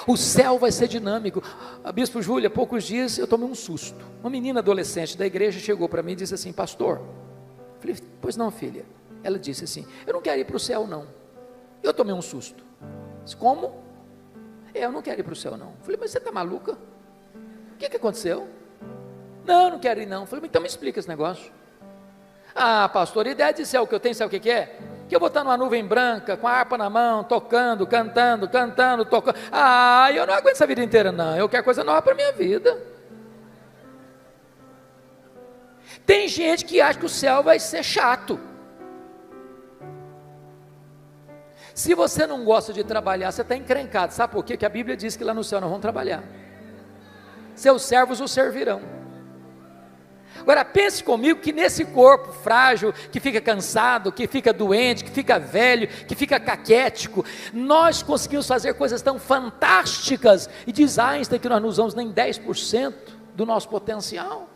O céu vai ser dinâmico. A Bispo Júlia, há poucos dias eu tomei um susto. Uma menina adolescente da igreja chegou para mim e disse assim: pastor. Falei: pois não, filha. Ela disse assim: eu não quero ir para o céu não. Eu tomei um susto. Disse: como? Eu não quero ir para o céu não. Falei: mas você está maluca? O que aconteceu? Não, não quero ir não. Falei: então me explica esse negócio. Ah, pastor, a ideia de céu que eu tenho, sabe o que é? Que eu vou estar numa nuvem branca, com a harpa na mão, tocando, cantando, tocando. Ah, eu não aguento essa vida inteira não. Eu quero coisa nova para a minha vida. Tem gente que acha que o céu vai ser chato. Se você não gosta de trabalhar, você está encrencado. Sabe por quê? Que a Bíblia diz que lá no céu nós vamos trabalhar. Seus servos o servirão. Agora pense comigo que nesse corpo frágil, que fica cansado, que fica doente, que fica velho, que fica caquético, nós conseguimos fazer coisas tão fantásticas, e diz Einstein que nós não usamos nem 10% do nosso potencial.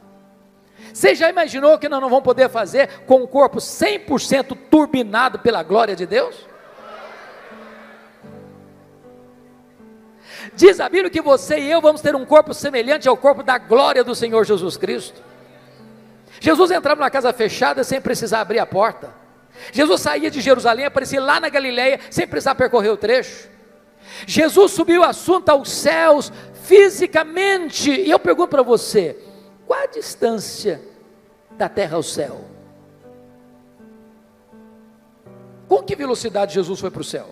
Você já imaginou que nós não vamos poder fazer com um corpo 100% turbinado pela glória de Deus? Diz a Bíblia que você e eu vamos ter um corpo semelhante ao corpo da glória do Senhor Jesus Cristo. Jesus entrava numa casa fechada sem precisar abrir a porta. Jesus saía de Jerusalém, aparecia lá na Galileia sem precisar percorrer o trecho. Jesus subiu o assunto aos céus fisicamente. E eu pergunto para você: qual a distância da terra ao céu? Com que velocidade Jesus foi para o céu?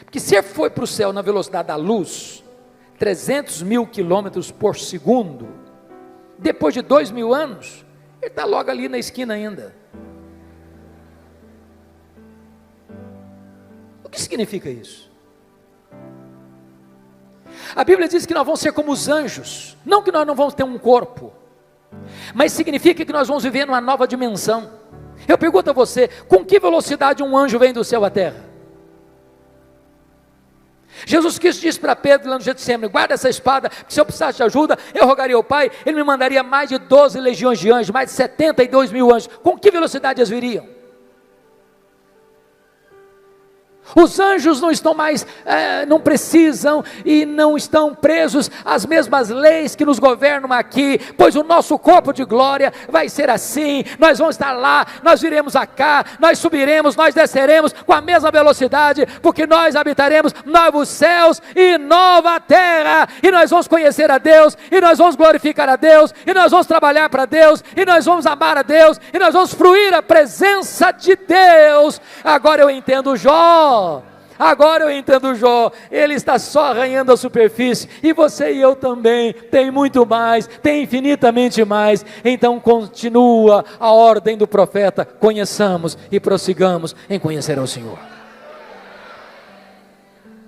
Porque se ele foi para o céu na velocidade da luz, 300 mil quilômetros por segundo, depois de 2000 anos, ele está logo ali na esquina ainda. O que significa isso? A Bíblia diz que nós vamos ser como os anjos, não que nós não vamos ter um corpo, mas significa que nós vamos viver numa nova dimensão. Eu pergunto a você: com que velocidade um anjo vem do céu à terra? Jesus Cristo disse para Pedro lá no Getsemane: guarda essa espada, porque se eu precisasse de ajuda, eu rogaria ao Pai, Ele me mandaria mais de 12 legiões de anjos, mais de 72 mil anjos. Com que velocidade eles viriam? Os anjos não estão mais, não precisam e não estão presos às mesmas leis que nos governam aqui, pois o nosso corpo de glória vai ser assim. Nós vamos estar lá, nós viremos cá, nós subiremos, nós desceremos com a mesma velocidade, porque nós habitaremos novos céus e nova terra, e nós vamos conhecer a Deus, e nós vamos glorificar a Deus, e nós vamos trabalhar para Deus, e nós vamos amar a Deus, e nós vamos fruir a presença de Deus. Agora eu entendo Jó. Agora eu entendo Jó, ele está só arranhando a superfície, e você e eu também, tem muito mais, tem infinitamente mais. Então continua a ordem do profeta: conheçamos e prossigamos em conhecer ao Senhor.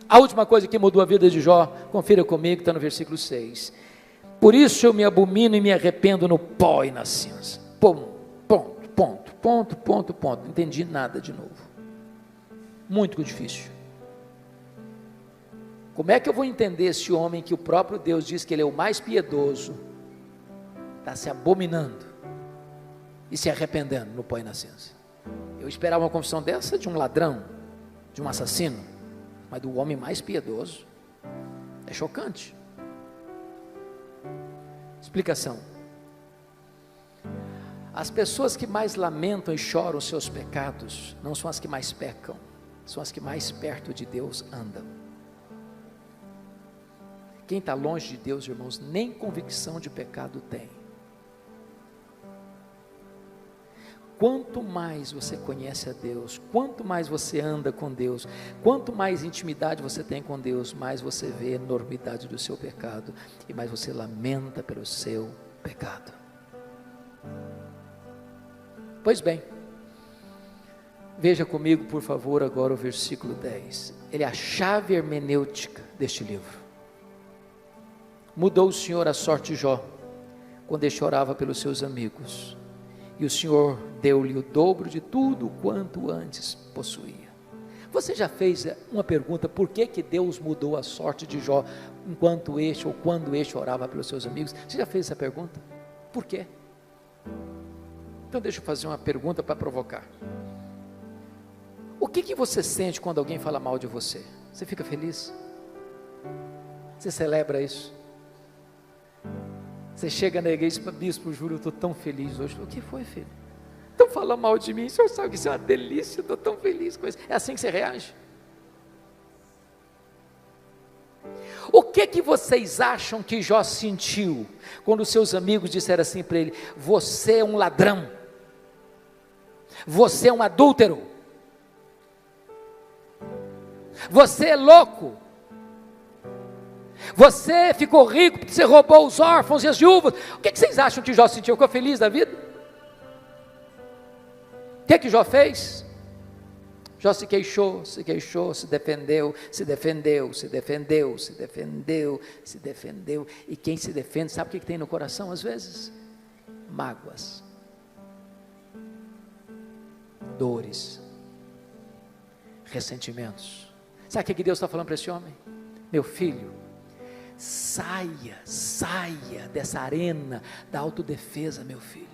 A última coisa que mudou a vida de Jó, confira comigo, está no versículo 6. Por isso eu me abomino e me arrependo no pó e na cinza. Ponto. Ponto. Não entendi nada de novo. Muito difícil. Como é que eu vou entender esse homem que o próprio Deus diz que ele é o mais piedoso, está se abominando e se arrependendo no pó e na cinza? Eu esperava uma confissão dessa de um ladrão, de um assassino, mas do homem mais piedoso. É chocante. Explicação: as pessoas que mais lamentam e choram seus pecados não são as que mais pecam, são as que mais perto de Deus andam. Quem está longe de Deus, irmãos, nem convicção de pecado tem. Quanto mais você conhece a Deus, quanto mais você anda com Deus, quanto mais intimidade você tem com Deus, mais você vê a enormidade do seu pecado e mais você lamenta pelo seu pecado. Pois bem, veja comigo, por favor, agora o versículo 10. Ele é a chave hermenêutica deste livro. Mudou o Senhor a sorte de Jó, quando ele chorava pelos seus amigos, e o Senhor deu-lhe o dobro de tudo quanto antes possuía. Você já fez uma pergunta, por que Deus mudou a sorte de Jó, enquanto este ou quando este orava pelos seus amigos? Você já fez essa pergunta? Por quê? Então deixa eu fazer uma pergunta para provocar. O que você sente quando alguém fala mal de você? Você fica feliz? Você celebra isso? Você chega na igreja e diz: bispo, juro, eu estou tão feliz hoje. O que foi, filho? Estão falando mal de mim, o senhor sabe que isso é uma delícia, eu estou tão feliz com isso. É assim que você reage? O que vocês acham que Jó sentiu, quando seus amigos disseram assim para ele: você é um ladrão, você é um adúltero, você é louco, você ficou rico porque você roubou os órfãos e as viúvas? O que vocês acham que Jó sentiu? Ficou feliz da vida? O que Jó fez? Jó se queixou, se defendeu, e quem se defende, sabe o que tem no coração às vezes? Mágoas, dores, ressentimentos. Sabe o que Deus está falando para esse homem? Meu filho, saia dessa arena da autodefesa, meu filho.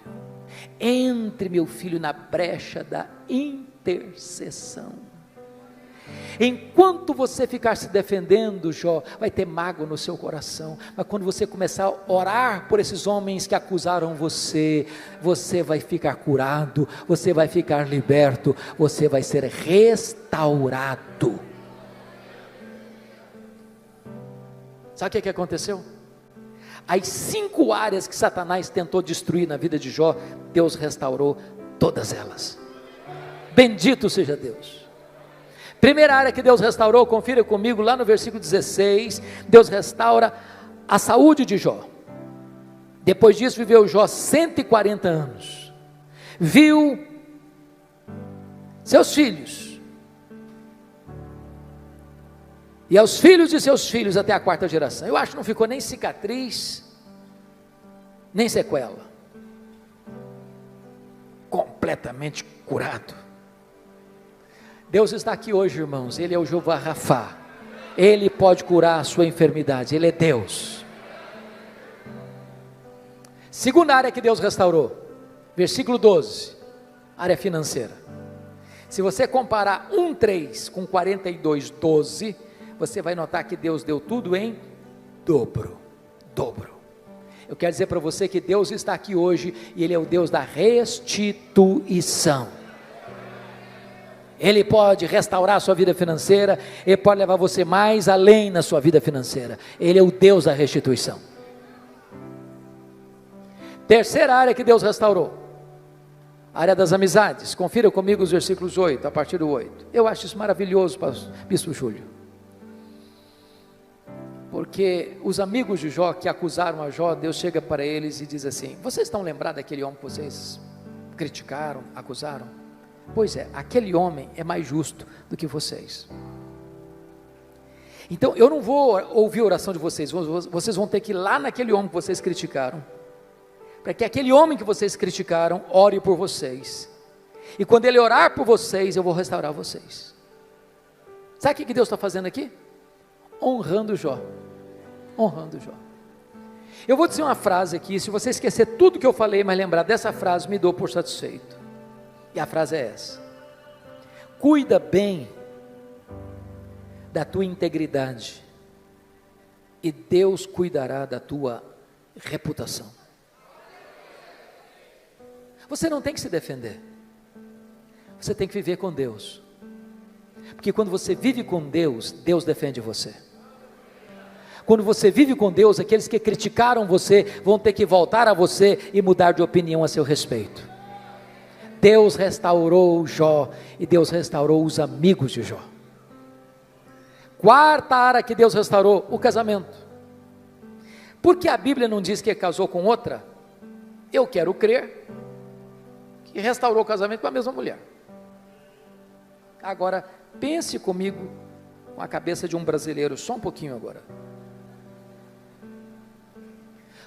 Entre, meu filho, na brecha da intercessão. Enquanto você ficar se defendendo, Jó, vai ter mágoa no seu coração, mas quando você começar a orar por esses homens que acusaram você, você vai ficar curado, você vai ficar liberto, você vai ser restaurado. Sabe o que aconteceu? As 5 áreas que Satanás tentou destruir na vida de Jó, Deus restaurou todas elas. Bendito seja Deus. Primeira área que Deus restaurou, confira comigo lá no versículo 16, Deus restaura a saúde de Jó. Depois disso viveu Jó 140 anos, viu seus filhos, e aos filhos de seus filhos até a 4ª geração. Eu acho que não ficou nem cicatriz, nem sequela. Completamente curado. Deus está aqui hoje, irmãos. Ele é o Jeová Rafá. Ele pode curar a sua enfermidade. Ele é Deus. Segunda área que Deus restaurou, versículo 12, área financeira. Se você comparar 1:3 com 42:12, você vai notar que Deus deu tudo em dobro. Eu quero dizer para você que Deus está aqui hoje e Ele é o Deus da restituição. Ele pode restaurar a sua vida financeira, Ele pode levar você mais além na sua vida financeira. Ele é o Deus da restituição. Terceira área que Deus restaurou, a área das amizades. Confira comigo os versículos 8, a partir do 8. Eu acho isso maravilhoso, bispo Júlio. Porque os amigos de Jó que acusaram a Jó, Deus chega para eles e diz assim: vocês estão lembrados daquele homem que vocês criticaram, acusaram? Pois é, aquele homem é mais justo do que vocês. Então eu não vou ouvir a oração de vocês, vocês vão ter que ir lá naquele homem que vocês criticaram, para que aquele homem que vocês criticaram ore por vocês. E quando ele orar por vocês, eu vou restaurar vocês. Sabe o que Deus está fazendo aqui? Honrando Jó. Honrando Jó. Eu vou dizer uma frase aqui, se você esquecer tudo que eu falei, mas lembrar dessa frase, me dou por satisfeito. E a frase é essa: cuida bem da tua integridade, e Deus cuidará da tua reputação. Você não tem que se defender, você tem que viver com Deus, porque quando você vive com Deus, Deus defende você. Quando você vive com Deus, aqueles que criticaram você, vão ter que voltar a você e mudar de opinião a seu respeito. Deus restaurou Jó, e Deus restaurou os amigos de Jó. Quarta área que Deus restaurou, o casamento. Porque a Bíblia não diz que ele casou com outra? Eu quero crer que restaurou o casamento com a mesma mulher. Agora, pense comigo com a cabeça de um brasileiro, só um pouquinho agora.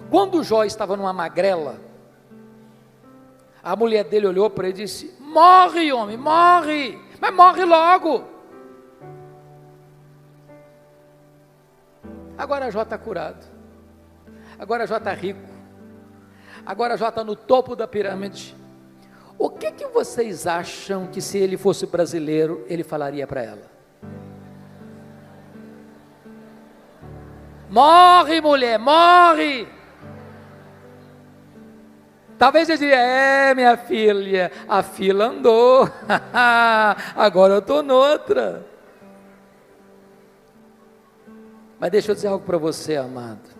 Quando Jó estava numa magrela, a mulher dele olhou para ele e disse: morre, homem, morre, mas morre logo. Agora Jó está curado, agora Jó está rico, agora Jó está no topo da pirâmide. O que vocês acham que, se ele fosse brasileiro, ele falaria para ela? Morre, mulher, morre. Talvez ele diria: minha filha, a fila andou, agora eu estou noutra. Mas deixa eu dizer algo para você, amado.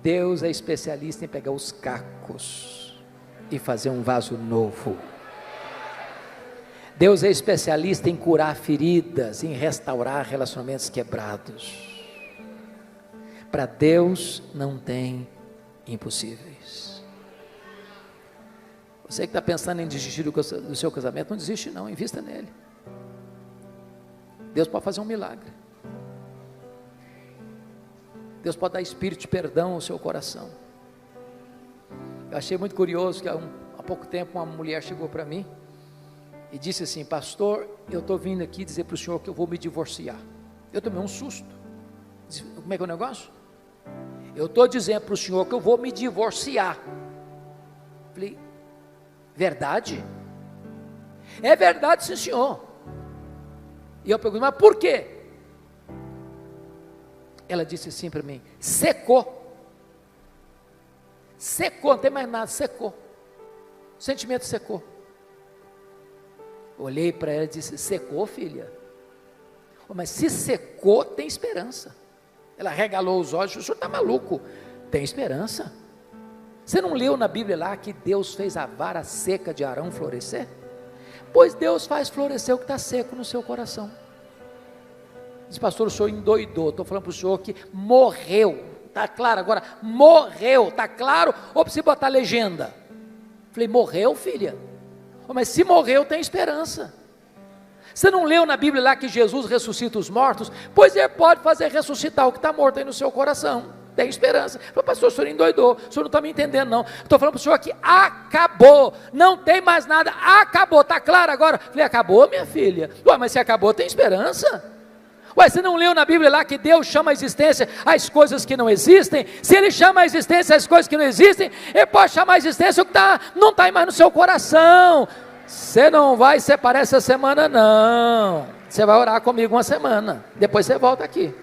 Deus é especialista em pegar os cacos e fazer um vaso novo. Deus é especialista em curar feridas, em restaurar relacionamentos quebrados. Para Deus não tem impossíveis. Você que está pensando em desistir do seu casamento, não desiste não, invista nele. Deus pode fazer um milagre. Deus pode dar espírito de perdão ao seu coração. Eu achei muito curioso que há pouco tempo uma mulher chegou para mim e disse assim: pastor, eu estou vindo aqui dizer para o senhor que eu vou me divorciar. Eu tomei um susto. Como é que é o negócio? Eu estou dizendo para o senhor que eu vou me divorciar. Falei: verdade? É verdade, sim, senhor. E eu perguntei: mas por quê? Ela disse assim para mim: secou. Secou, não tem mais nada, secou. O sentimento secou. Olhei para ela e disse: secou, filha? Mas se secou, tem esperança. Ela regalou os olhos: o senhor está maluco? Tem esperança. Você não leu na Bíblia lá que Deus fez a vara seca de Arão florescer? Pois Deus faz florescer o que está seco no seu coração. Diz: pastor, o senhor endoidou. Estou falando para o senhor que morreu. Está claro agora? Morreu, está claro? Ou precisa botar legenda? Falei: morreu, filha? Mas se morreu, tem esperança. Você não leu na Bíblia lá que Jesus ressuscita os mortos? Pois ele pode fazer ressuscitar o que está morto aí no seu coração. Tem esperança. Falei: pastor, o senhor endoidou, o senhor não está me entendendo não. Estou falando para o senhor que acabou, não tem mais nada, acabou, está claro agora? Falei: acabou, minha filha? Ué, mas se acabou, tem esperança. Ué, você não leu na Bíblia lá que Deus chama a existência as coisas que não existem? Se Ele chama a existência as coisas que não existem, Ele pode chamar a existência o que não está mais no seu coração. Você não vai separar essa semana não. Você vai orar comigo uma semana, depois você volta aqui.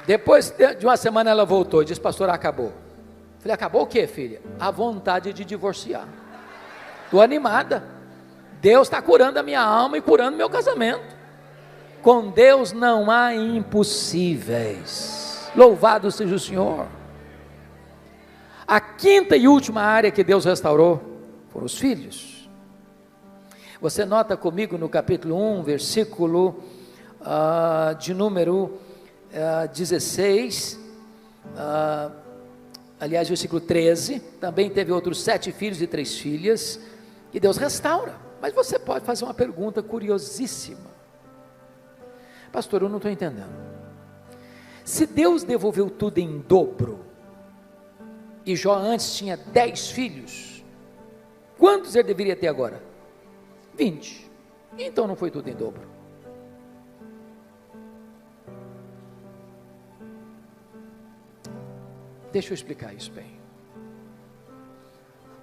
Depois de uma semana ela voltou e disse: pastor, acabou. Falei: acabou o que, filha? A vontade de divorciar. Estou animada. Deus está curando a minha alma e curando meu casamento. Com Deus não há impossíveis. Louvado seja o Senhor. A quinta e última área que Deus restaurou foram os filhos. Você nota comigo no capítulo 1, versículo de número 16, versículo 13, também teve outros 7 filhos e 3 filhas, e Deus restaura Mas você pode fazer uma pergunta curiosíssima. Pastor, eu não estou entendendo. Se Deus devolveu tudo em dobro, e Jó antes tinha 10 filhos, quantos ele deveria ter agora? 20. Então não foi tudo em dobro. Deixa eu explicar isso bem.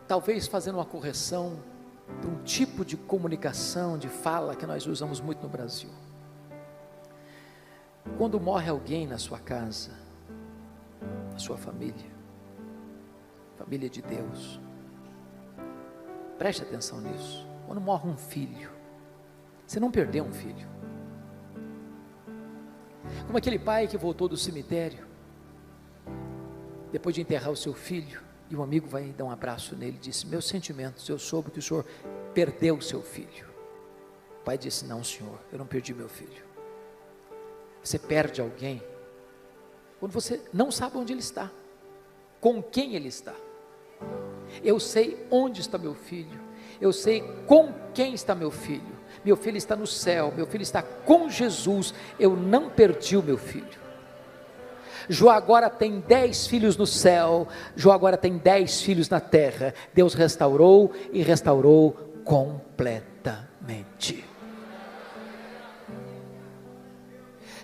Talvez fazendo uma correção para um tipo de comunicação, de fala que nós usamos muito no Brasil. Quando morre alguém na sua casa, na sua família, família de Deus, preste atenção nisso. Quando morre um filho, você não perdeu um filho. Como aquele pai que voltou do cemitério, depois de enterrar o seu filho, e um amigo vai dar um abraço nele e disse: meus sentimentos, eu soube que o senhor perdeu o seu filho. O pai disse: não, senhor, eu não perdi meu filho. Você perde alguém quando você não sabe onde ele está, com quem ele está. Eu sei onde está meu filho, eu sei com quem está meu filho. Meu filho está no céu, meu filho está com Jesus. Eu não perdi o meu filho. Jó agora tem 10 filhos no céu, Jó agora tem 10 filhos na terra. Deus restaurou e restaurou completamente.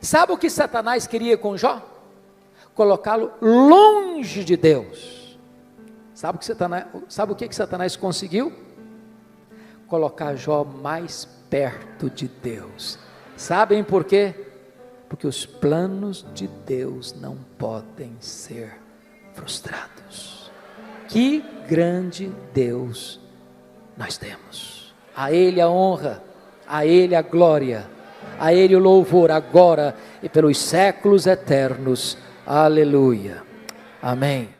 Sabe o que Satanás queria com Jó? Colocá-lo longe de Deus. Sabe o que Satanás conseguiu? Colocar Jó mais perto de Deus. Sabem por quê? Porque os planos de Deus não podem ser frustrados. Que grande Deus nós temos. A Ele a honra, a Ele a glória, a Ele o louvor agora e pelos séculos eternos. Aleluia. Amém.